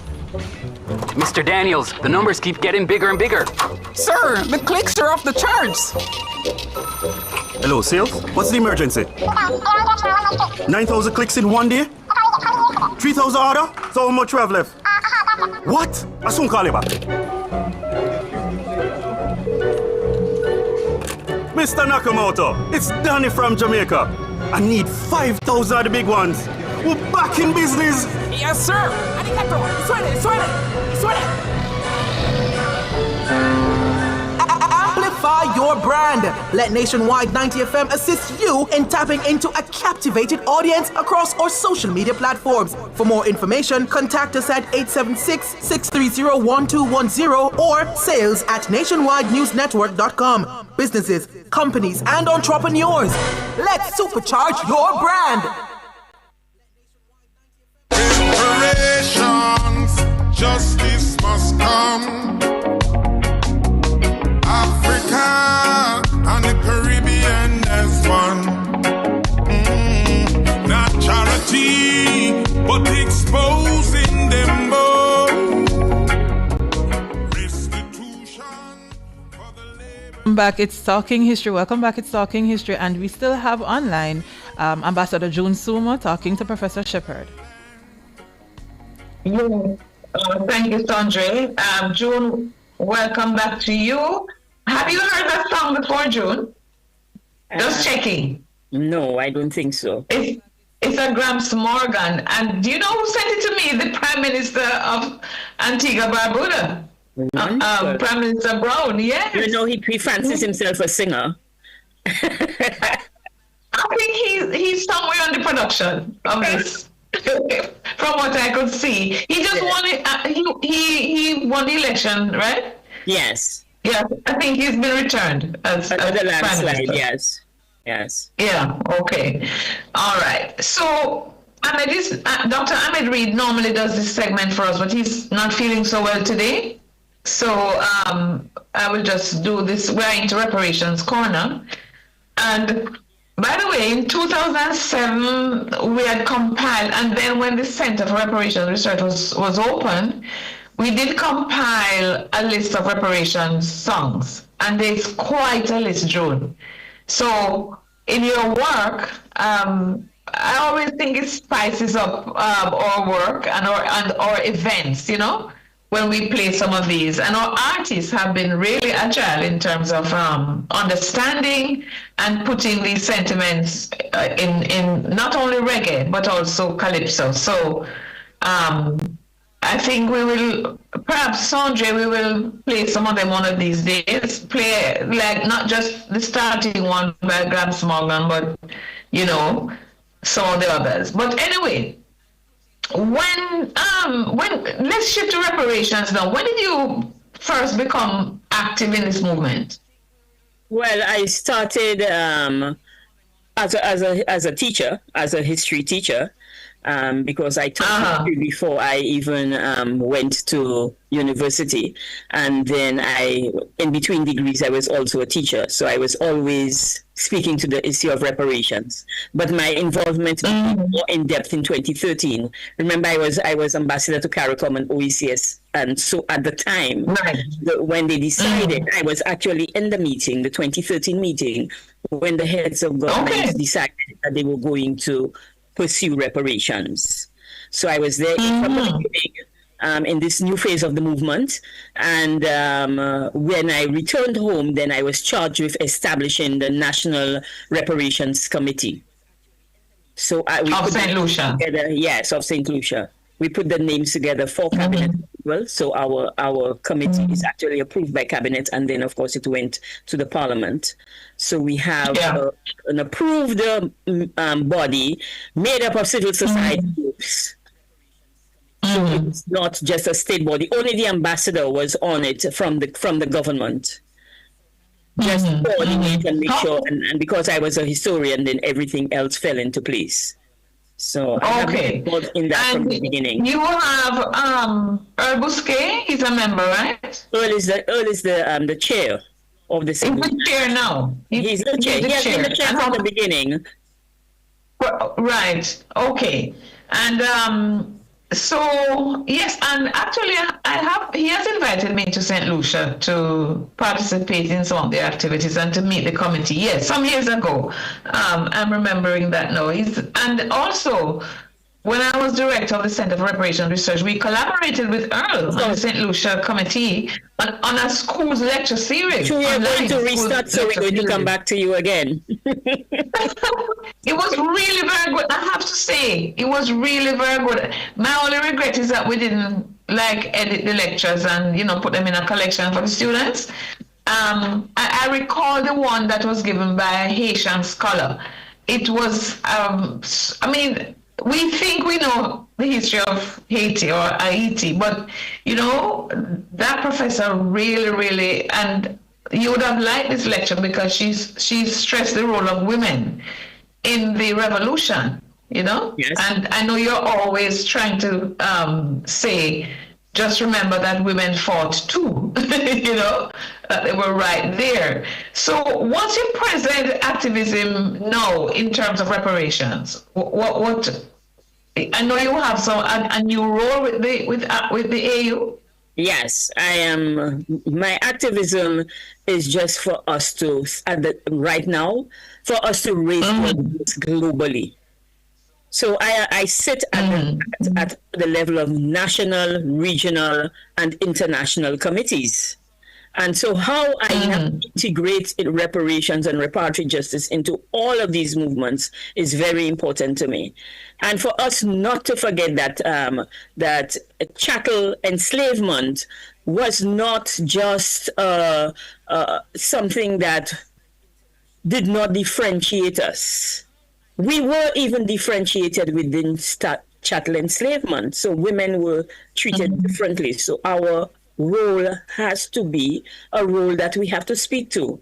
Mr. Daniels, the numbers keep getting bigger and bigger. Sir, the clicks are off the charts. Hello, sales. What's the emergency? 9,000 clicks in one day? 3,000 order? So how much we have left? What? I soon call you back. Mr. Nakamoto, it's Danny from Jamaica. I need 5,000 of the big ones. We're back in business. Yes, sir. Arigato. Suene. Amplify your brand. Let Nationwide 90 FM assist you in tapping into a captivated audience across our social media platforms. For more information, contact us at 876-630-1210 or sales@nationwidenewsnetwork.com. Businesses, companies, and entrepreneurs, let's supercharge your brand. Reparations, justice must come. Africa and the Caribbean as one. Not charity, but exposing them both. Welcome back, it's Talking History. Welcome back, it's Talking History. And we still have online Ambassador June Sumo talking to Professor Shepherd. Thank you, Sandre. June, welcome back to you. Have you heard that song before, June? Just checking. No, I don't think so. It's a Gramps Morgan. And do you know who sent it to me? The Prime Minister of Antigua Barbuda. Prime Minister Brown, yes. You know, he fancies himself a singer. I think he's somewhere on the production of this. From what I could see, he just won it. He won the election, right? Yes. Yeah, I think he's been returned as the Prime landslide. Minister. Yes. Yeah. Okay. All right. So Dr. Ahmed Reid normally does this segment for us, but he's not feeling so well today. So I will just do this. We're into Reparations Corner, and by the way, in 2007, we had compiled, and then when the Center for Reparations Research was opened, we did compile a list of reparations songs, and there's quite a list, June. So in your work, I always think it spices up our work and our events, you know, when we play some of these. And our artists have been really agile in terms of understanding and putting these sentiments in not only reggae, but also calypso. So I think we will, perhaps Sandre, we will play some of them one of these days. Play like not just the starting one by Gramps Morgan, but, you know, some of the others. But anyway, when let's shift to reparations now. When did you first become active in this movement? Well, I started as a teacher, as a history teacher, because I taught history before I even went to university, and then in between degrees, I was also a teacher. So I was always speaking to the issue of reparations. But my involvement became more in depth in 2013. Remember, I was ambassador to CARICOM and OECS, and so at the time when they decided, I was actually in the meeting, the 2013 meeting, when the heads of government decided that they were going to pursue reparations. So I was there from the beginning, in this new phase of the movement. And when I returned home, then I was charged with establishing the National Reparations Committee. So of St. Lucia. Yes, of St. Lucia. We put the names together for cabinet approval. So our committee is actually approved by cabinet, and then of course it went to the parliament. So we have an approved body made up of civil society groups. So it's not just a state body. Only the ambassador was on it from the government. Just to coordinate and make sure, and because I was a historian, then everything else fell into place. So I have been in that from the beginning. You have Earl Bousquet. He's a member, right? Earl is the chair of the. He's the chair now. He's the chair. He has been the chair from the beginning. Right. Okay. And so yes, and actually he has invited me to St. Lucia to participate in some of the activities and to meet the committee. Yes, some years ago. I'm remembering that now. And also, when I was director of the Center for Reparations Research, we collaborated with Earl on the St. Lucia committee on a school's lecture series. So we are going to restart, so we're going to come back to you again. It was really very good. I have to say, it was really very good. My only regret is that we didn't edit the lectures and put them in a collection for the students. I recall the one that was given by a Haitian scholar. It was, we think we know the history of Haiti or Haiti, but that professor really, and you would have liked this lecture because she stressed the role of women in the revolution, Yes. And I know you're always trying to say, just remember that women fought too, that they were right there. So what's your present activism now in terms of reparations? What I know you have a new role with the AU. Yes, I am. My activism is just for us to, right now, for us to raise awareness globally. So I sit at the level of national, regional, and international committees. And so how I integrate reparations and reparatory justice into all of these movements is very important to me. And for us not to forget that chattel enslavement was not just something that did not differentiate us. We were even differentiated within chattel enslavement. So women were treated differently. So our role has to be a role that we have to speak to,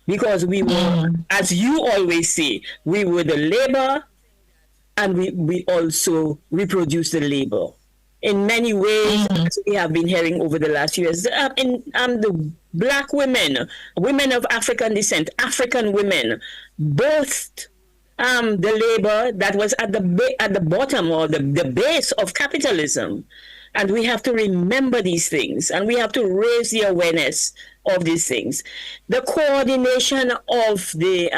because we were, as you always say, we were the labor, and we also reproduce the labor in many ways, as we have been hearing over the last years. The Black women of African descent, African women, birthed the labor that was at the bottom or the base of capitalism. And we have to remember these things, and we have to raise the awareness of these things. The coordination of the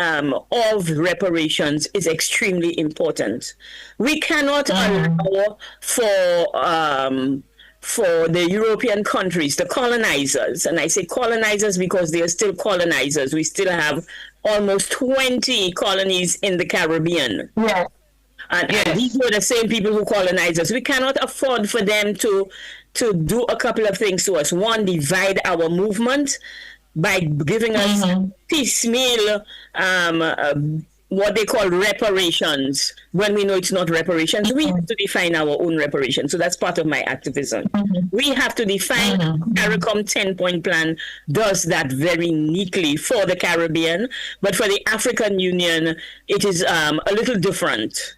of reparations is extremely important. We cannot allow for the European countries, the colonizers, and I say colonizers because they are still colonizers. We still have almost 20 colonies in the Caribbean. Yeah. And these were the same people who colonized us. We cannot afford for them to do a couple of things to us. One, divide our movement by giving us piecemeal what they call reparations, when we know it's not reparations. We have to define our own reparations. So that's part of my activism. We have to define. CARICOM 10-point plan does that very neatly for the Caribbean, but for the African Union, it is a little different.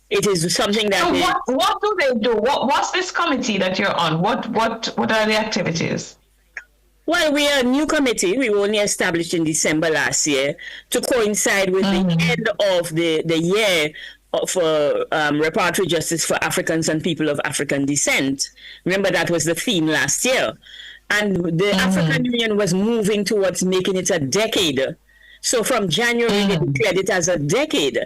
It is something that. So what do they do? What's this committee that you're on? What are the activities? Well, we are a new committee. We were only established in December last year to coincide with the end of the year for reparatory justice for Africans and people of African descent. Remember, that was the theme last year. And the African Union was moving towards making it a decade. So from January, they declared it as a decade,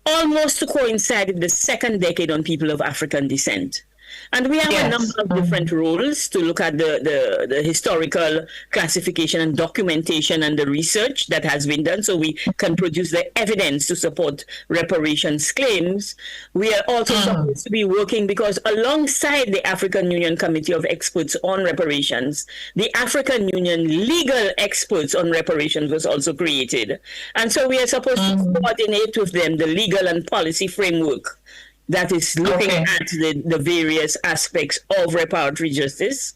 almost to coincide with the second decade on people of African descent. And we have Yes. a number of different roles to look at the historical classification and documentation and the research that has been done so we can produce the evidence to support reparations claims. We are also supposed to be working because alongside the African Union Committee of Experts on Reparations, the African Union Legal Experts on Reparations was also created. And so we are supposed to coordinate with them the legal and policy framework that is looking at the various aspects of reparatory justice.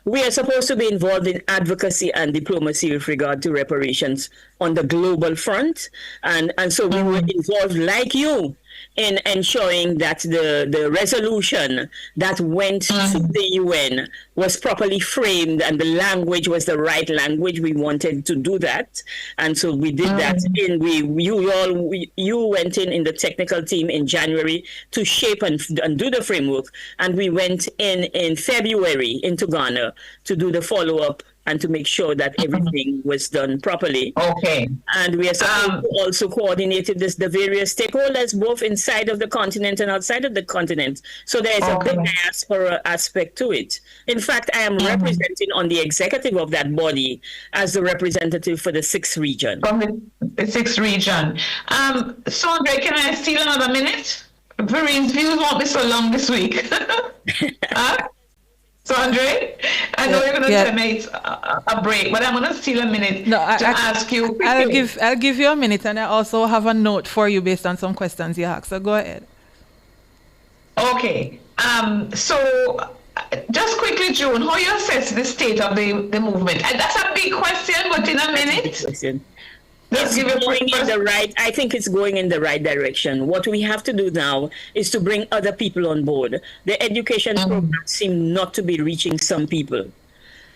We are supposed to be involved in advocacy and diplomacy with regard to reparations on the global front. And so we were involved, like you, in ensuring that the resolution that went to the UN was properly framed and the language was the right language. We wanted to do that. And so we did that. You went in the technical team in January to shape and do the framework. And we went in February into Ghana to do the follow-up and to make sure that everything was done properly. Okay. And we are supposed to also coordinated the various stakeholders, both inside of the continent and outside of the continent. So there is a big diaspora aspect to it. In fact, I am representing on the executive of that body as the representative for the 6th region. From the 6th region. Sondre, can I steal another minute? Verine's views won't be so long this week. Sondre, I know you're going to terminate a break, but I'm going to steal a minute to ask you. I'll give you a minute, and I also have a note for you based on some questions you asked. So go ahead. Okay. So just quickly, June, how you assess the state of the movement? And that's a big question, but in a minute. I think it's going in the right direction. What we have to do now is to bring other people on board. The education programs seem not to be reaching some people.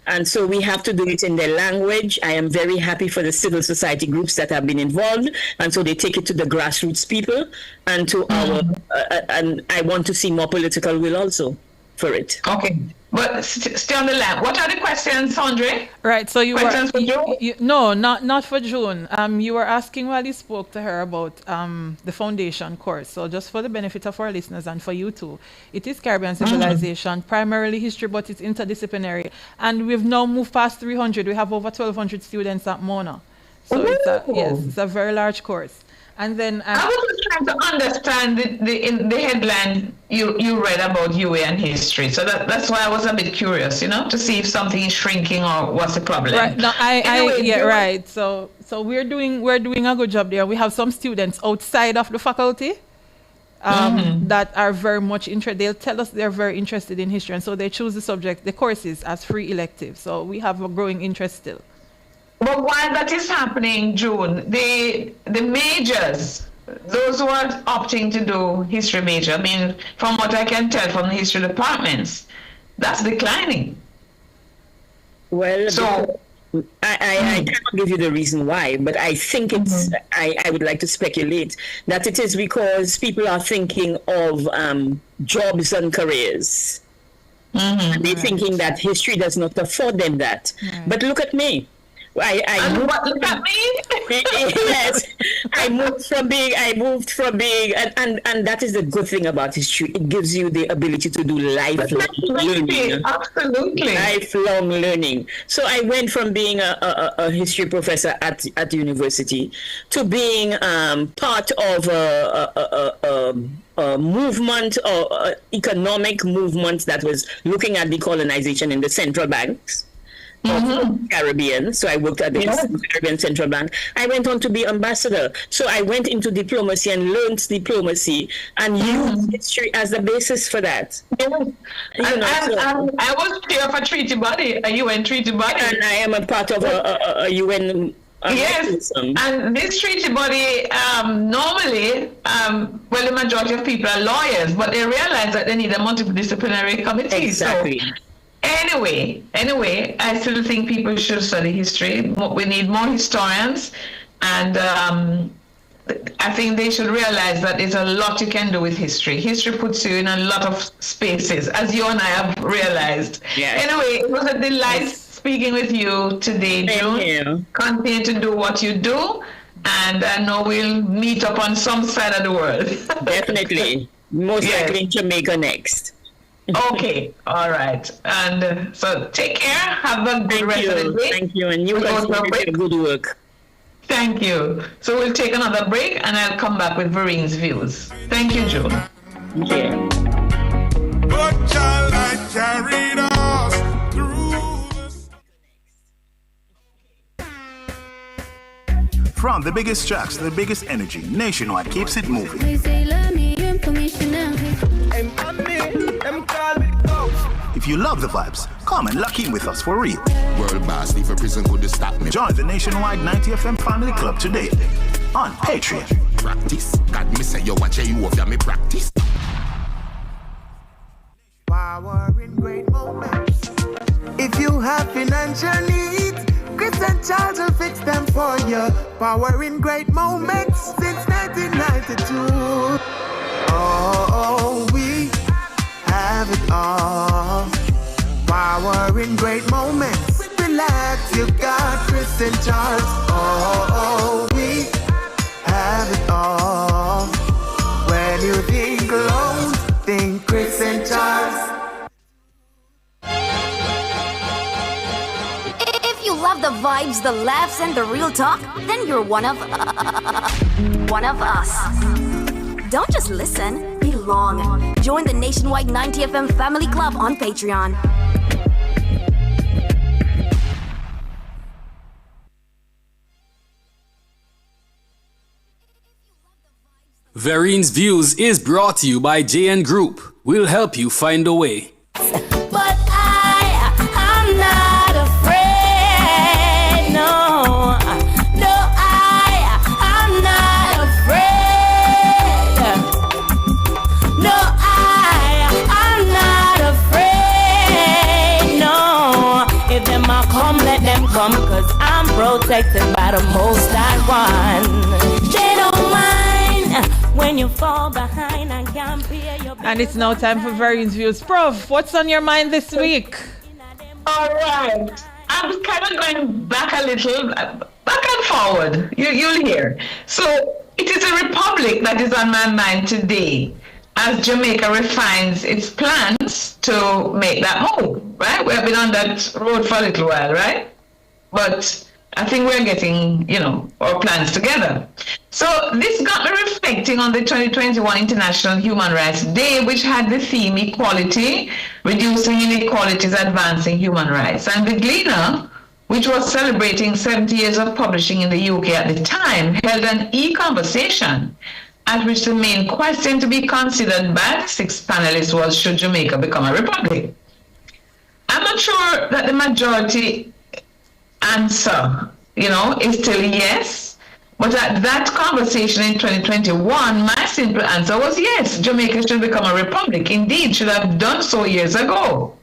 And so we have to do it in their language. I am very happy for the civil society groups that have been involved. And so they take it to the grassroots people and to and I want to see more political will also for it. Okay. But stay on the line. What are the questions, Sondre? Right. So you questions were for June? No, not for June. You were asking while you spoke to her about the foundation course. So just for the benefit of our listeners and for you too, it is Caribbean civilization, primarily history, but it's interdisciplinary. And we've now moved past 300. We have over 1,200 students at Mona. So it's a very large course. And then I was just trying to understand the headline you read about UA and history. So that's why I was a bit curious, to see if something is shrinking or what's the problem. Right. No, right. So we're doing a good job there. We have some students outside of the faculty that are very much interested. They'll tell us they're very interested in history, and so they choose the courses as free electives. So we have a growing interest still. But while that is happening, June, the majors, those who are opting to do history major, I mean, from what I can tell from the history departments, that's declining. Well, so I cannot give you the reason why, but I think it's, I would like to speculate that it is because people are thinking of jobs and careers. And they're thinking that history does not afford them that. But look at me. Look at me? Yes, I moved from being, and that is the good thing about history. It gives you the ability to do lifelong learning. Absolutely. Lifelong learning. So I went from being a history professor at university to being part of a movement or economic movement that was looking at decolonization in the central banks. Caribbean, so I worked at the Caribbean Central Bank. I went on to be ambassador, so I went into diplomacy and learned diplomacy and used history as the basis for that. I was chair of a treaty body, a UN treaty body, and I am a part of a UN. Yes, and this treaty body normally, the majority of people are lawyers, but they realize that they need a multidisciplinary committee. Exactly. So, Anyway, I still think people should study history. We need more historians, and I think they should realize that there's a lot you can do with history. History puts you in a lot of spaces, as you and I have realized. Yes. Anyway, it was a delight speaking with you today, June. Continue to do what you do, and I know we'll meet up on some side of the world. Definitely. Most likely in Jamaica next. Okay, all right. And so take care. Have a good rest of the day. Thank you. And you guys do good work. Thank you. So we'll take another break and I'll come back with Vereen's views. Thank you, June. Yeah. But child, I carried us through. From the biggest tracks to the biggest energy, Nationwide keeps it moving. If you love the vibes, come and lock in with us for real. World boss, leave a prison could stop me. Join the Nationwide 90 FM Family Club today on Patreon. Practice. God, me say you watch you off, me practice. Power in great moments. If you have financial needs, Chris and Charles will fix them for you. Power in great moments since 1992. Oh, we have it all. Power in great moments. Relax, you got Chris and Charles. Oh, we have it all. When you think loans, think Chris and Charles. If you love the vibes, the laughs, and the real talk, then you're one of us. Don't just listen, belong. Join the Nationwide 90 FM Family Club on Patreon. Vereen's Views is brought to you by JN Group. We'll help you find a way. But I'm not afraid, no. No, I'm not afraid. No, I'm not afraid, no. If them a come, let them come, cause I'm protected by the Most High One. They don't mind when you fall behind and can't pay your bills. And it's now time for Vereen's Views. Prof, what's on your mind this week? All right. I'm kind of going back a little, back and forward. You'll hear. So it is a republic that is on my mind today as Jamaica refines its plans to make that move, right? We have been on that road for a little while, right? But I think we're getting, our plans together. So this got me reflecting on the 2021 International Human Rights Day, which had the theme Equality, Reducing Inequalities, Advancing Human Rights. And the Gleaner, which was celebrating 70 years of publishing in the UK at the time, held an e-conversation at which the main question to be considered by the 6 panelists was, should Jamaica become a republic? I'm not sure that the majority answer, is still yes. But at that conversation in 2021, my simple answer was yes, Jamaica should become a republic. Indeed, should have done so years ago.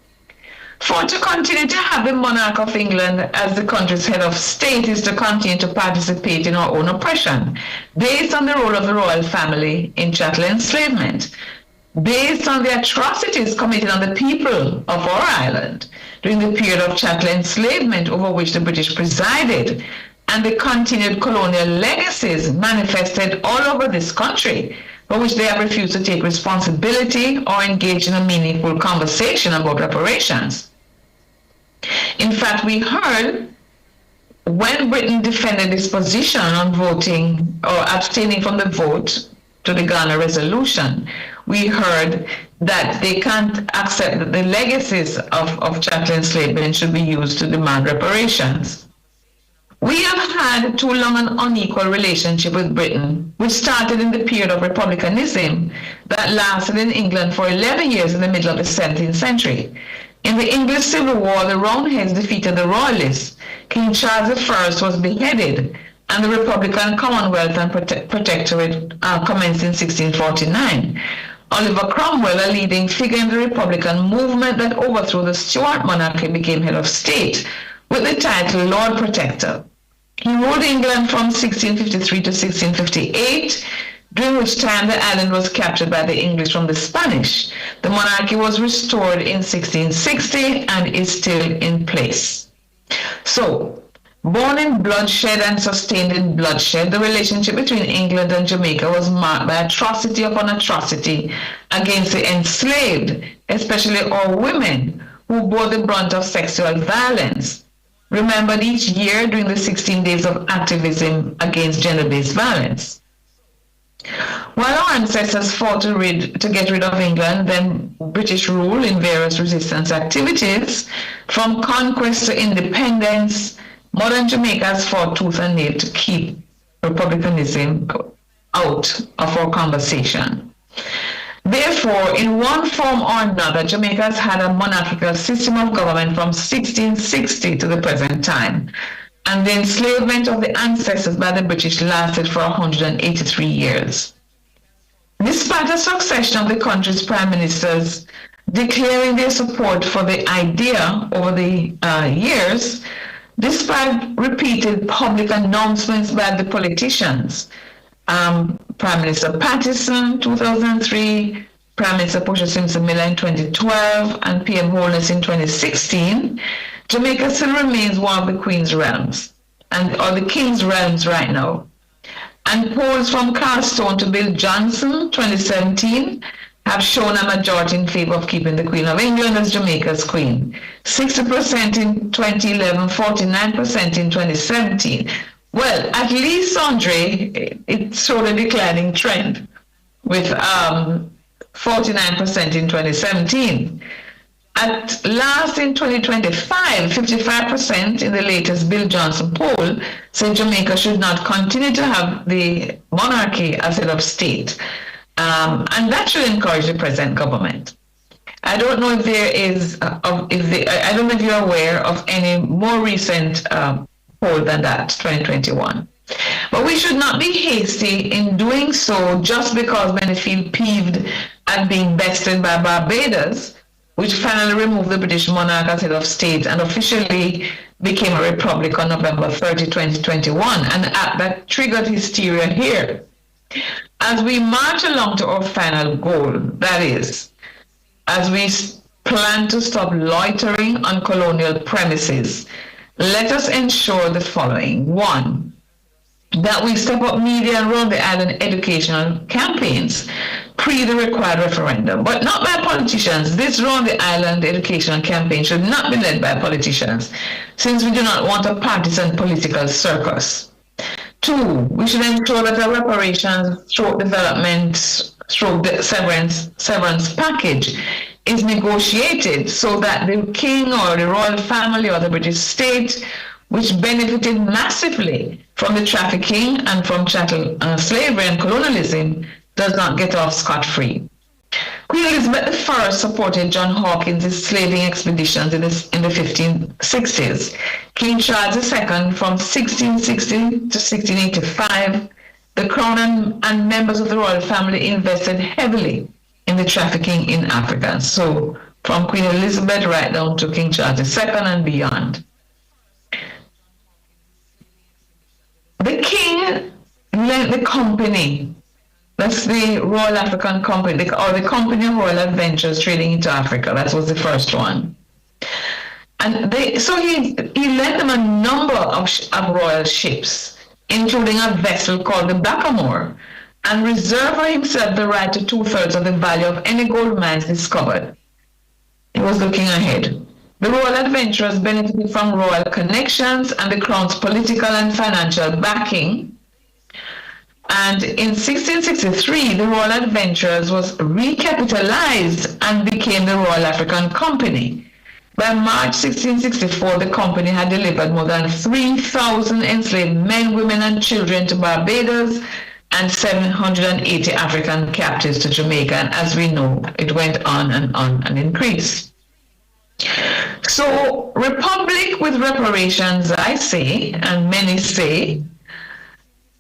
For to continue to have the monarch of England as the country's head of state is to continue to participate in our own oppression, based on the role of the royal family in chattel enslavement, based on the atrocities committed on the people of our island during the period of chattel enslavement over which the British presided, and the continued colonial legacies manifested all over this country, for which they have refused to take responsibility or engage in a meaningful conversation about reparations. In fact, we heard when Britain defended its position on voting or abstaining from the vote to the Ghana resolution, we heard that they can't accept that the legacies of chattel enslavement should be used to demand reparations. We have had too long an unequal relationship with Britain, which started in the period of republicanism that lasted in England for 11 years in the middle of the 17th century. In the English Civil War, the Roundheads defeated the Royalists. King Charles I was beheaded, and the Republican Commonwealth and Protectorate commenced in 1649. Oliver Cromwell, a leading figure in the Republican movement that overthrew the Stuart monarchy, became head of state with the title Lord Protector. He ruled England from 1653 to 1658, during which time the island was captured by the English from the Spanish. The monarchy was restored in 1660 and is still in place. So, Born in bloodshed and sustained in bloodshed, the relationship between England and Jamaica was marked by atrocity upon atrocity against the enslaved, especially all women who bore the brunt of sexual violence, remembered each year during the 16 days of activism against gender-based violence. While our ancestors fought to get rid of England, then British rule in various resistance activities, from conquest to independence, modern Jamaica has fought tooth and nail to keep republicanism out of our conversation. Therefore, in one form or another, Jamaica has had a monarchical system of government from 1660 to the present time, and the enslavement of the ancestors by the British lasted for 183 years. Despite a succession of the country's prime ministers declaring their support for the idea over the years, despite repeated public announcements by the politicians, Prime Minister Pattison, 2003, Prime Minister Portia Simpson Miller in 2012, and PM Holness in 2016, Jamaica still remains one of the Queen's realms, or the King's realms right now. And polls from Carl Stone to Bill Johnson, 2017, have shown a majority in favor of keeping the Queen of England as Jamaica's Queen. 60% in 2011, 49% in 2017. Well, at least, Andre, it showed a declining trend with 49% in 2017. At last, in 2025, 55% in the latest Bill Johnson poll said Jamaica should not continue to have the monarchy as head of state. And that should encourage the present government. I don't know if there is, I don't know if you're aware of any more recent poll than that, 2021. But we should not be hasty in doing so just because many feel peeved at being bested by Barbados, which finally removed the British monarch as head of state and officially became a republic on November 30, 2021, an act that triggered hysteria here. As we march along to our final goal, that is, as we plan to stop loitering on colonial premises, let us ensure the following. One, that we step up media and Rhode Island educational campaigns pre the required referendum, but not by politicians. This Rhode Island educational campaign should not be led by politicians, since we do not want a partisan political circus. Two, we should ensure that a reparations, development, severance package is negotiated so that the king or the royal family or the British state, which benefited massively from the trafficking and from chattel slavery and colonialism, does not get off scot-free. Queen Elizabeth I supported John Hawkins' slaving expeditions in the 1560s. King Charles II from 1660 to 1685, the crown and members of the royal family invested heavily in the trafficking in Africa. So from Queen Elizabeth right down to King Charles II and beyond. The king lent the company, that's the Royal African Company, or the Company of Royal Adventures trading into Africa. That was the first one. And so he lent them a number of royal ships, including a vessel called the Blackamoor, and reserved for himself the right to 2/3 of the value of any gold mines discovered. He was looking ahead. The Royal Adventurers benefited from royal connections and the crown's political and financial backing. And in 1663, the Royal Adventurers was recapitalized and became the Royal African Company. By March 1664, the company had delivered more than 3,000 enslaved men, women, and children to Barbados and 780 African captives to Jamaica. And as we know, it went on and increased. So, republic with reparations, I say, and many say,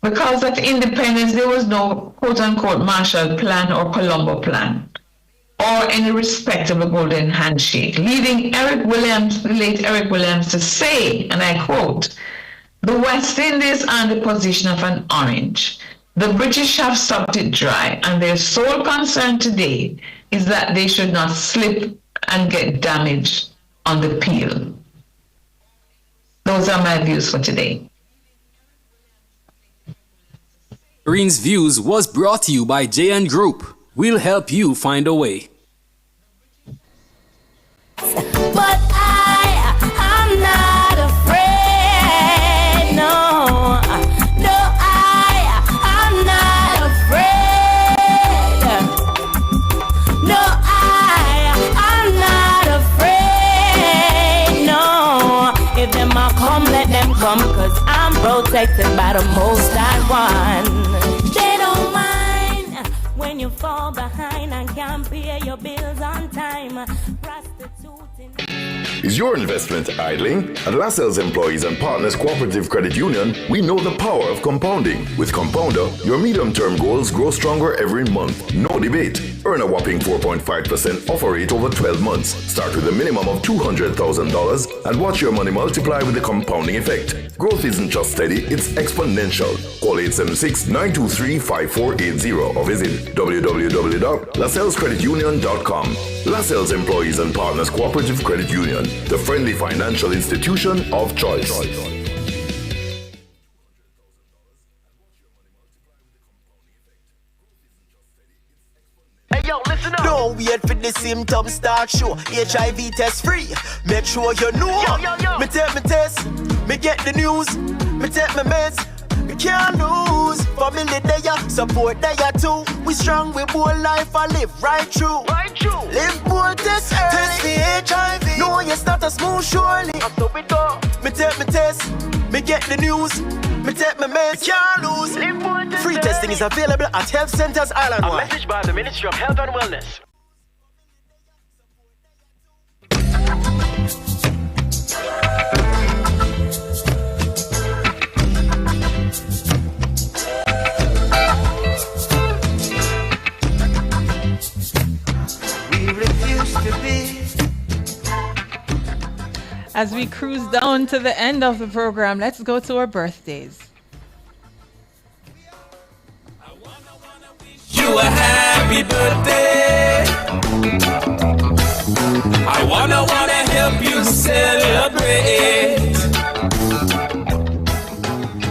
because at independence there was no quote-unquote Marshall Plan or Colombo Plan, or any respectable golden handshake, leading the late Eric Williams to say, and I quote, "The West Indies are in the position of an orange. The British have sucked it dry, and their sole concern today is that they should not slip and get damaged on the peel." Those are my views for today. Green's Views was brought to you by JN Group. We'll help you find a way. But I'm not afraid, no. No, I'm not afraid. No, I'm not afraid, no. If them a come, let them come, cause I'm protected by the Most High One. They don't mind when you fall behind and can't pay your bills on time. Prostituting. Is your investment idling? At Lascelles Employees and Partners Cooperative Credit Union, we know the power of compounding. With Compounder, your medium-term goals grow stronger every month. No debate. Earn a whopping 4.5% offer rate over 12 months. Start with a minimum of $200,000 and watch your money multiply with the compounding effect. Growth isn't just steady, it's exponential. Call 876-923-5480 or visit www.lascellescreditunion.com. Lascelles Employees and Partners Cooperative Credit Union, the friendly financial institution of choice. Hey yo, listen up. Don't wait for the symptoms start show. HIV test free. Make sure you know. Me take me test. Me get the news. Me take my meds. Me can't lose. Family there, support there too. We strong, we bold life, I live right through. Live bold test early. Test the HIV. No, it's not a smooth surely. I'm to it go. Me take me test. Me get the news. Me take my meds. Me can't lose. Free testing is available at health centers island-wide. A message by the Ministry of Health and Wellness. As we cruise down to the end of the program, let's go to our birthdays. You a happy birthday. I wanna help you celebrate.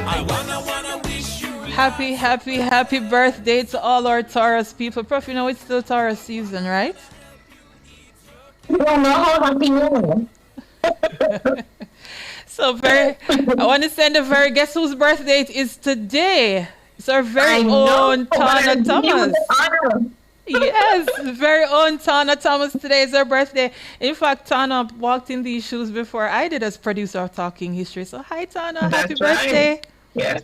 I wanna wish you Happy birthday to all our Taurus people. Prof, you know it's still Taurus season, right? So I want to send a very, guess whose birthday it is today? It's our very own Tana Thomas. Yes, very own Tana Thomas. Today is her birthday. In fact, Tana walked in these shoes before I did as producer of Talking History. So hi Tana, happy birthday. Yes.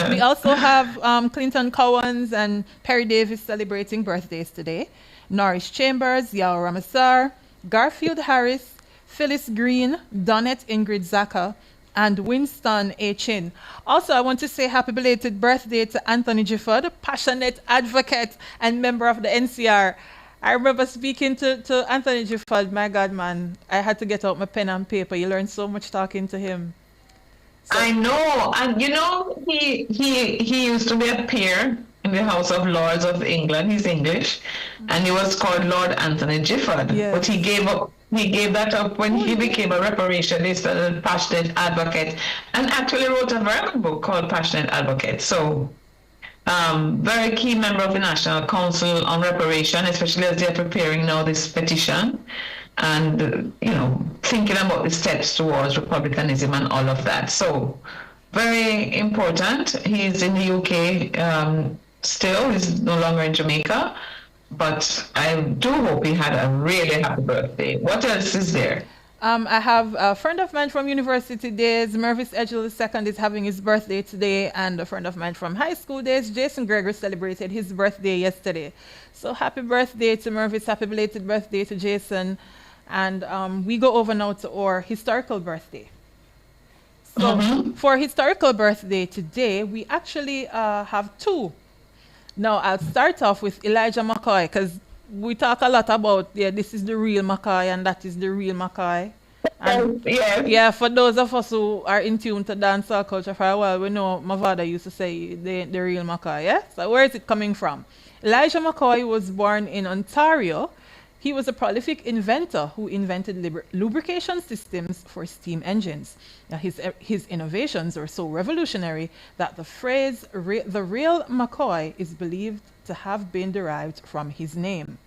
We also have Clinton Cowans and Perry Davis celebrating birthdays today. Norris Chambers, Yao Ramasar, Garfield Harris, Phyllis Green, Donette Ingrid Zaka, and Winston A. Chin. Also, I want to say happy belated birthday to Anthony Gifford, passionate advocate and member of the NCR. I remember speaking to Anthony Gifford. My God, man, I had to get out my pen and paper. You learn so much talking to him. So, I know, and you know, he used to be a peer in the House of Lords of England. He's English, and he was called Lord Anthony Gifford. Yes. But he gave that up when he became a reparationist and passionate advocate, and actually wrote a very good book called Passionate Advocate. So, very key member of the National Council on Reparation, especially as they're preparing now this petition, and thinking about the steps towards republicanism and all of that. So, very important. He's in the UK still. He's no longer in Jamaica. But I do hope he had a really happy birthday. What else is there? I have a friend of mine from university days, Mervis Edgel II, is having his birthday today, and a friend of mine from high school days, Jason Gregory, celebrated his birthday yesterday. So happy birthday to Mervis, happy belated birthday to Jason. And we go over now to our historical birthday. So for historical birthday today, we actually have two. Now, I'll start off with Elijah McCoy, because we talk a lot about, this is the real McCoy and that is the real McCoy. And yeah, for those of us who are in tune to dancehall culture for a while, we know my father used to say the real McCoy, yeah? So where is it coming from? Elijah McCoy was born in Ontario He was a prolific inventor who invented lubrication systems for steam engines. Now, his innovations were so revolutionary that the phrase "the real McCoy" is believed to have been derived from his name.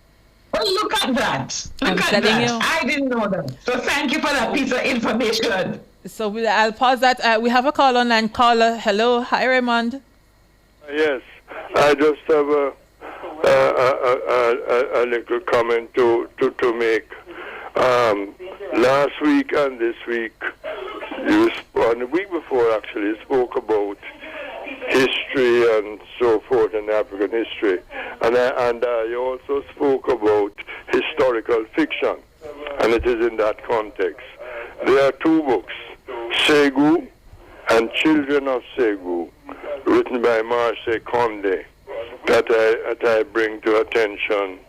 Well, look at that. Look at telling that. you. I didn't know that. So thank you for that piece of information. So I'll pause that. We have a call online. Caller, hello. Hi, Raymond. Yes, I just have a little comment to make. Last week and this week, and the week before actually, spoke about history and so forth in African history. And I also spoke about historical fiction, and it is in that context. There are two books, Segu and Children of Segu, written by Marseille Condé, that I bring to attention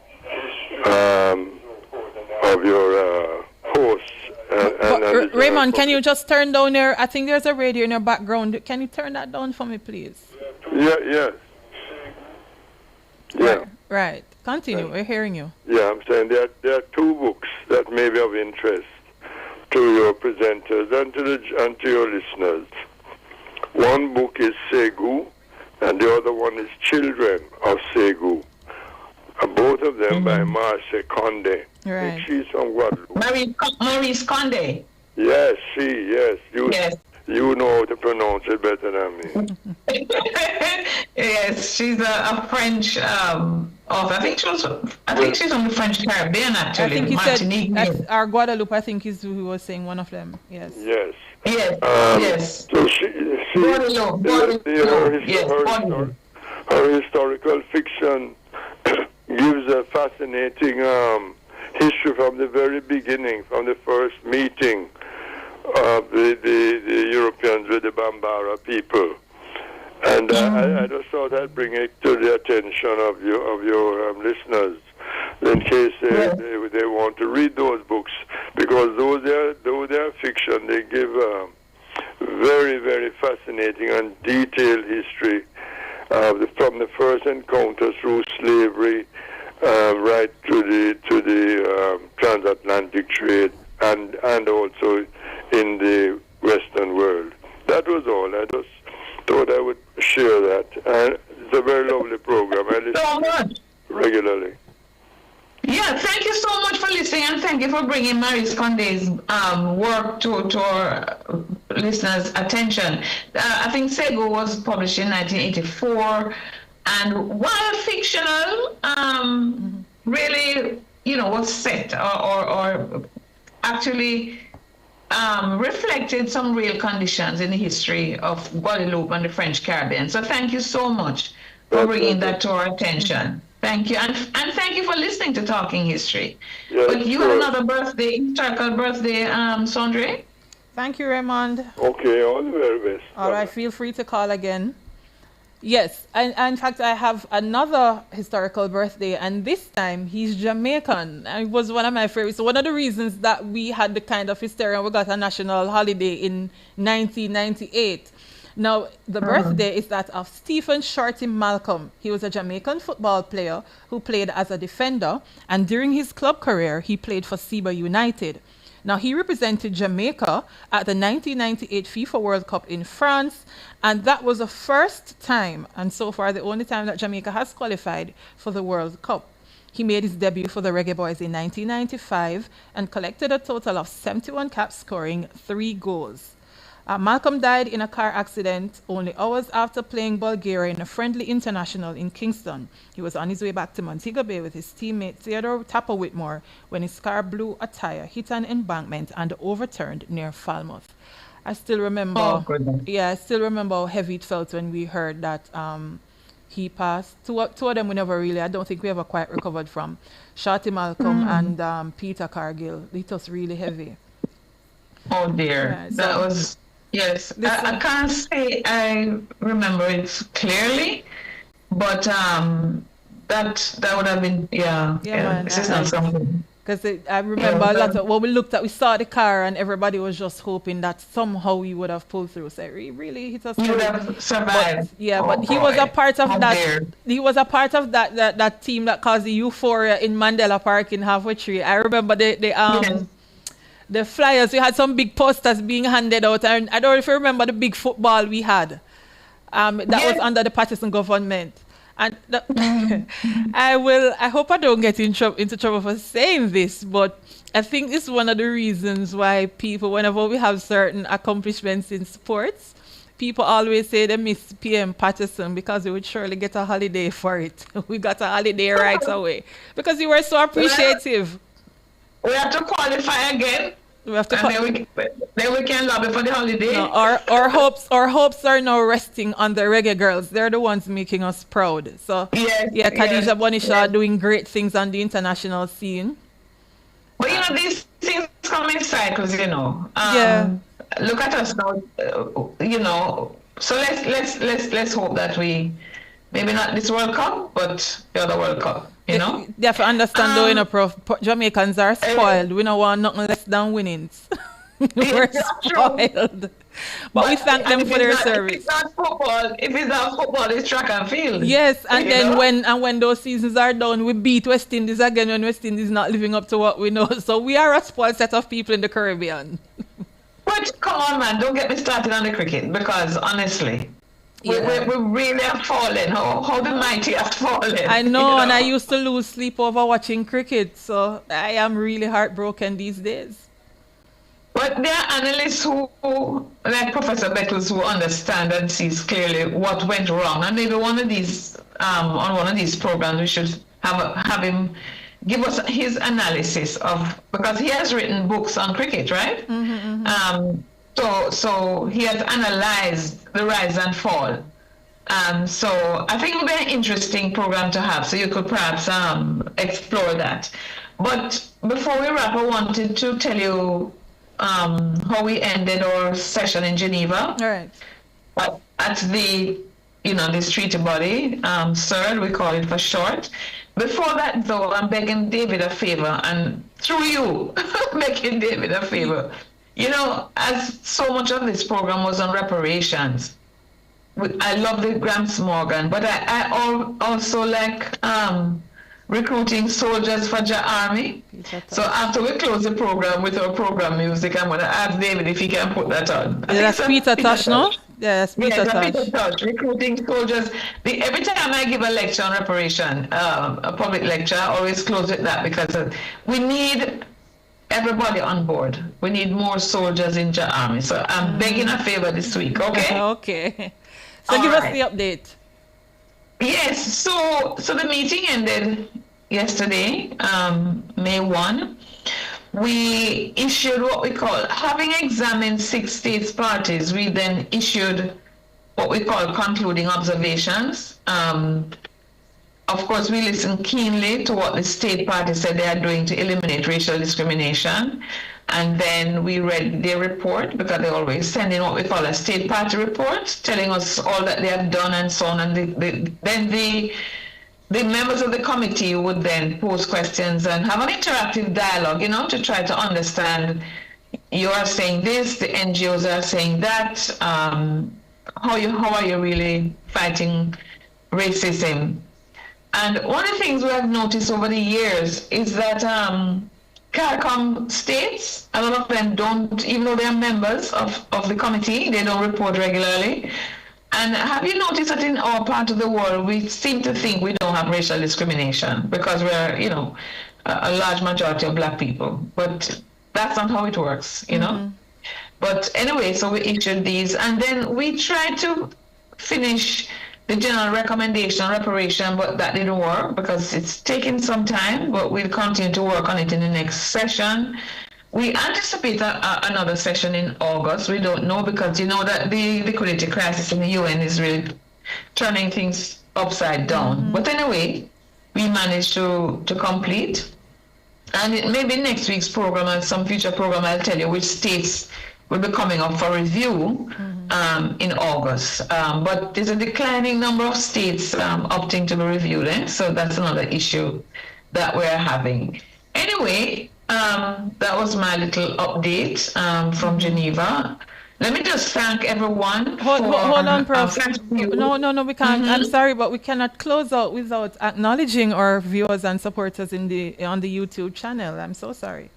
of your hosts. Raymond, can you just turn down your, I think there's a radio in your background. Can you turn that down for me, please? Yeah. Right. Continue. We're hearing you. Yeah, I'm saying there are two books that may be of interest to your presenters and to your listeners. One book is Segu, and the other one is Children of Segu. Both of them by Marseille Condé. Right. She's from Guadeloupe. Maurice Condé. Yes, Yes. You know how to pronounce it better than me. Yes, she's a French author. I think she's from the French Caribbean, actually. I think he Martinique. said our Guadeloupe. I think is who was saying one of them. Yes. Yes. Yes. So her historical fiction gives a fascinating history from the very beginning, from the first meeting of the Europeans with the Bambara people. And I just thought I'd bring it to the attention of your listeners in case they want to read those books, because though they're fiction, they give very, very fascinating and detailed history from the first encounter through slavery right to the transatlantic trade and also in the Western world. That was all. I just thought I would share that. And it's a very lovely program. I listen to it regularly. Yeah, thank you so much for listening, and thank you for bringing Maurice Condé's work to our listeners' attention. I think Segu was published in 1984, and while fictional, really, was set or actually reflected some real conditions in the history of Guadeloupe and the French Caribbean. So thank you so much for bringing that to our attention. Thank you, and thank you for listening to Talking History. Yes, but you had another historical birthday, Sondre? Thank you, Raymond. Okay, all the very best. All right, feel free to call again. Yes, and in fact, I have another historical birthday, and this time he's Jamaican. And it was one of my favorites. So one of the reasons that we had the kind of hysteria, we got a national holiday in 1998. Now, the birthday is that of Stephen Shorty Malcolm. He was a Jamaican football player who played as a defender, and during his club career, he played for Seba United. Now, he represented Jamaica at the 1998 FIFA World Cup in France, and that was the first time, and so far the only time, that Jamaica has qualified for the World Cup. He made his debut for the Reggae Boys in 1995 and collected a total of 71 caps, scoring 3 goals. Malcolm died in a car accident only hours after playing Bulgaria in a friendly international in Kingston. He was on his way back to Montego Bay with his teammate Theodore Tapper Whitmore when his car blew a tire, hit an embankment, and overturned near Falmouth. I still remember. I still remember how heavy it felt when we heard that he passed. Two of them we never really, I don't think we ever quite recovered from. Shorty Malcolm and Peter Cargill. It was really heavy. Oh dear, that was. Yes, I can't say I remember it clearly, but that would have been, this is not something. Because I remember a lot of, when we looked at, we saw the car and everybody was just hoping that somehow we would have pulled through. So it really hit us. You would have survived. But he was a part of that. He was a part of that team that caused the euphoria in Mandela Park in Halfway Tree. I remember the flyers. We had some big posters being handed out, and I don't know if you remember the big football we had. That was under the Patterson government. And I hope I don't get into trouble for saying this, but I think it's one of the reasons why people, whenever we have certain accomplishments in sports, people always say they miss PM Patterson because we would surely get a holiday for it. We got a holiday right away because you were so appreciative. We have to qualify again. We have to then we can lobby for the holiday. No, our hopes are now resting on the reggae girls. They're the ones making us proud. So Khadija Bonisha doing great things on the international scene. But you know, these things come in cycles, you know. Look at us now, you know. So let's hope that we, maybe not this World Cup, but the other World Cup. You know? You have to understand though, you know, Prof, Jamaicans are spoiled. We don't want nothing less than winnings. We're spoiled. But we thank them for their service. If it's not football, it's track and field. Yes, and then when those seasons are done, we beat West Indies again when West Indies is not living up to what we know. So we are a spoiled set of people in the Caribbean. But come on, man, don't get me started on the cricket, because honestly, we really have fallen. How the mighty have fallen. I know, and I used to lose sleep over watching cricket, so I am really heartbroken these days. But there are analysts who, like Professor Bettles, who understand and sees clearly what went wrong. And maybe one of these, on one of these programs, we should have him give us his analysis of, because he has written books on cricket, right? So he has analyzed the rise and fall. So I think it would be an interesting program to have, so you could perhaps explore that. But before we wrap, I wanted to tell you how we ended our session in Geneva. All right. At the, this treaty body, CERD, we call it for short. Before that, though, I'm begging David a favor, and through you, begging David a favor. As so much of this program was on reparations, I love the Gramps Morgan, but I also like recruiting soldiers for the army. So after we close the program with our program music, I'm going to ask David if he can put that on. That's Peter Tosh, no? Yes, Peter Tosh. Recruiting soldiers. Every time I give a lecture on reparation, a public lecture, I always close with that, because we need everybody on board. We need more soldiers in the army. So I'm begging a favor this week, okay? Okay. So give us the update. Yes, so the meeting ended yesterday, May 1. We issued what we call, having examined 6 states parties, we then issued what we call concluding observations. Of course, we listened keenly to what the state parties said they are doing to eliminate racial discrimination. And then we read their report, because they always send in what we call a state party report, telling us all that they have done and so on. And then the members of the committee would then pose questions and have an interactive dialogue, to try to understand, you are saying this, the NGOs are saying that, how are you really fighting racism? And one of the things we have noticed over the years is that CARICOM states, a lot of them don't, even though they are members of the committee, they don't report regularly. And have you noticed that in our part of the world, we seem to think we don't have racial discrimination because we're, a large majority of Black people. But that's not how it works, But anyway, so we issued these, and then we tried to finish the general recommendation on reparation, but that didn't work because it's taking some time, but we'll continue to work on it in the next session. We anticipate another session in August. We don't know, because that the liquidity crisis in the UN is really turning things upside down. But anyway, we managed to complete. And maybe next week's program and some future program, I'll tell you which states will be coming up for review in August. But there's a declining number of states opting to be reviewed, so that's another issue that we're having. anyway, that was my little update from Geneva. Let me just thank everyone. Hold on, Prof. No, we can't. I'm sorry, but we cannot close out without acknowledging our viewers and supporters on the YouTube channel. I'm so sorry.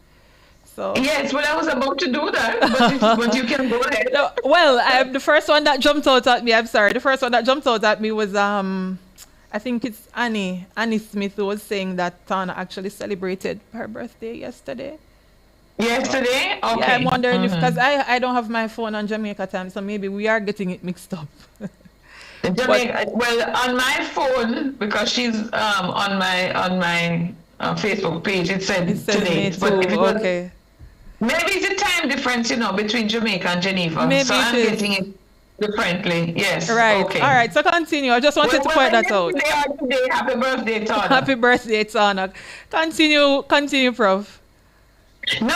So yes, well, I was about to do that, but you can go ahead. No, well, the first one that jumped out at me. I'm sorry. The first one that jumped out at me was I think it's Annie Smith, who was saying that Tana actually celebrated her birthday yesterday. Yesterday? Okay. Yeah, I'm wondering if, because I don't have my phone on Jamaica time, so maybe we are getting it mixed up. Well, on my phone, because she's on my Facebook page, it said today. But if it was, okay. Maybe it's a time difference, between Jamaica and Geneva. Maybe so I'm getting it differently. Yes. Right. Okay. All right. So continue. I just wanted to point that out. Today, happy birthday, Tana. Happy birthday, Tana. Continue, Prof. No.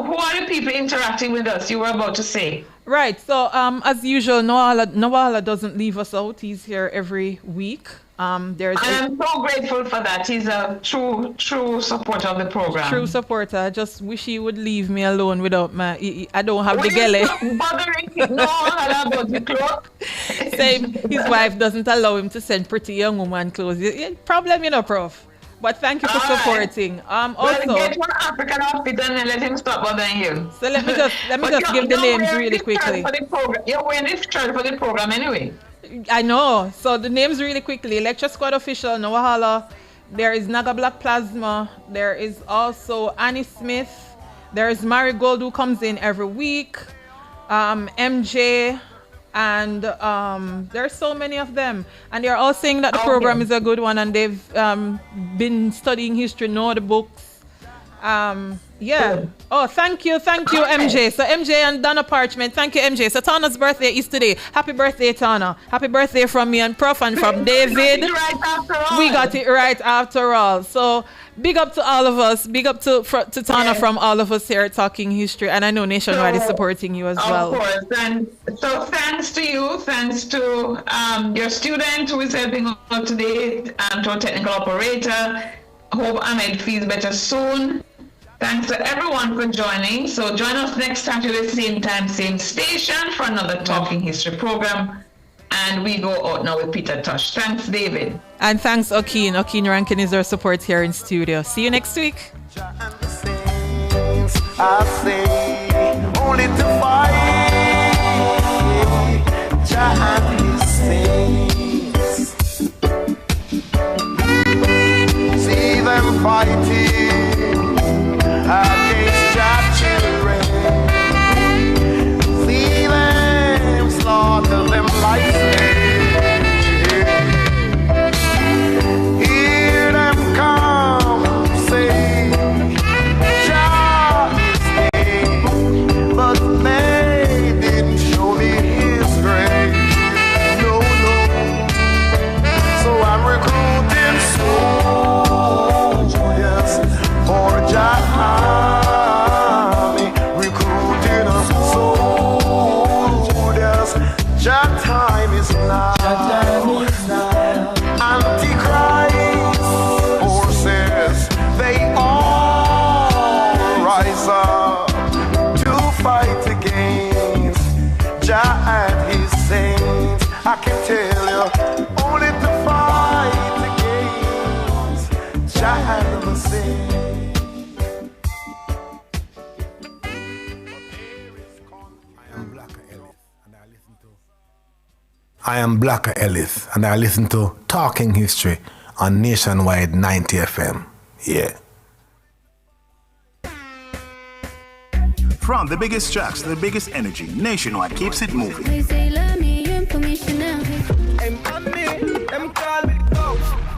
Who are the people interacting with us? You were about to say. Right. So, as usual, Noala doesn't leave us out. He's here every week. I'm so grateful for that. He's a true supporter of the program. True supporter. I just wish he would leave me alone without I don't have the gele. Same. His wife doesn't allow him to send pretty young woman clothes. Problem, Prof. But thank you for supporting. Also, get one African outfit and let him stop bothering you. So let me just give the names really quickly. You're wearing this shirt for the program anyway. I know. So the names really quickly. Lecture Squad Official, Nowahala. There is Naga Black Plasma. There is also Annie Smith. There is Marigold, who comes in every week. MJ. And there are so many of them. And they're all saying that the program is a good one, and they've been studying history, know the books. Yeah. Oh, thank you, MJ. So MJ and Donna Parchment, thank you, MJ. So Tana's birthday is today. Happy birthday, Tana. Happy birthday from me and Prof and from David. We got it right after all. So big up to all of us. Big up to Tana from all of us here at Talking History. And I know Nationwide is supporting you as well. Of course. And so thanks to you. Thanks to your student who is helping out today, and to our technical operator. Hope Ahmed feels better soon. Thanks to everyone for joining. So join us next Saturday, same time, same station, for another Talking History program. And we go out now with Peter Tosh. Thanks, David. And thanks, Okeen. Okeen Rankin is our support here in studio. See you next week. I say, only to fight, Jah and his saints. See them fighting against Jah children. See them slaughter them like slaves. Hear them come, say, Jah is king, but they didn't show me his grace. No. So I'm recruiting soldiers for Jah army, recruiting soldiers. Jah time is now. Antichrist forces, they all rise up to fight against Jah and his saints. I can tell you, only to fight against Jah and the saints. I am Blacker Ellis, and I listen to Talking History on Nationwide 90 FM. Yeah. From the biggest tracks to the biggest energy, Nationwide keeps it moving.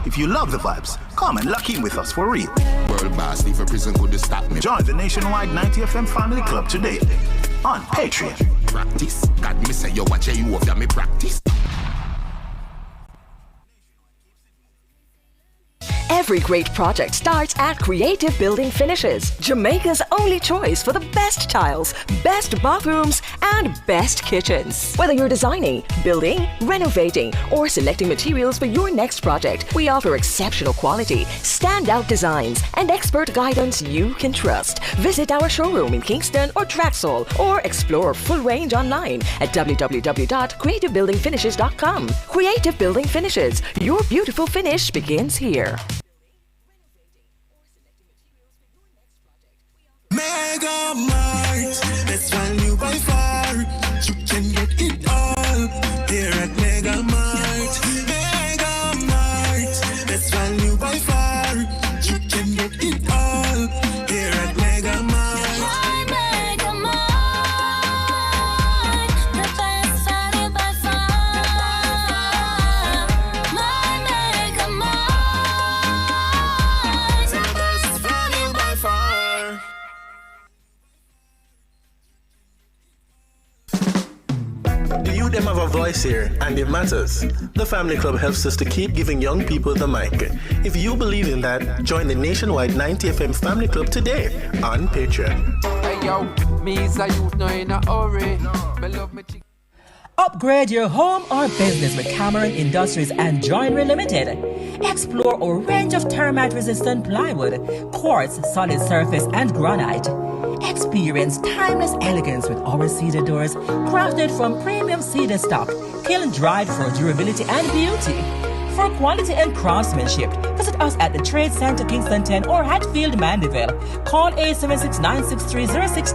If you love the vibes, come and lock in with us for real. World boss, leave a prison could stop me. Join the Nationwide 90 FM Family Club today on Patreon. Practice. God me say you watch you of me practice. Every great project starts at Creative Building Finishes, Jamaica's only choice for the best tiles, best bathrooms, and best kitchens. Whether you're designing, building, renovating, or selecting materials for your next project, we offer exceptional quality, standout designs, and expert guidance you can trust. Visit our showroom in Kingston or Traxall, or explore full range online at www.creativebuildingfinishes.com. Creative Building Finishes, your beautiful finish begins here. Mega Mart, best value by far. You can get it all here at Mega Mart. Mega Mart, best value by far. You can get it all here at Mega Mart. My Mega Mart, the best value by far. My Mega Mart, the best value by far. You them have a voice here, and it matters. The Family Club helps us to keep giving young people the mic. If you believe in that, join the nationwide 90 FM Family Club today on Patreon. Hey yo, me is a youth, no in a hurry. Me love me chick. Upgrade your home or business with Cameron Industries and Joinery Limited. Explore a range of termite-resistant plywood, quartz, solid surface, and granite. Experience timeless elegance with our cedar doors, crafted from premium cedar stock, kiln-dried for durability and beauty. For quality and craftsmanship, visit us at the Trade Center Kingston 10 or Hatfield Mandeville. Call 876-963-06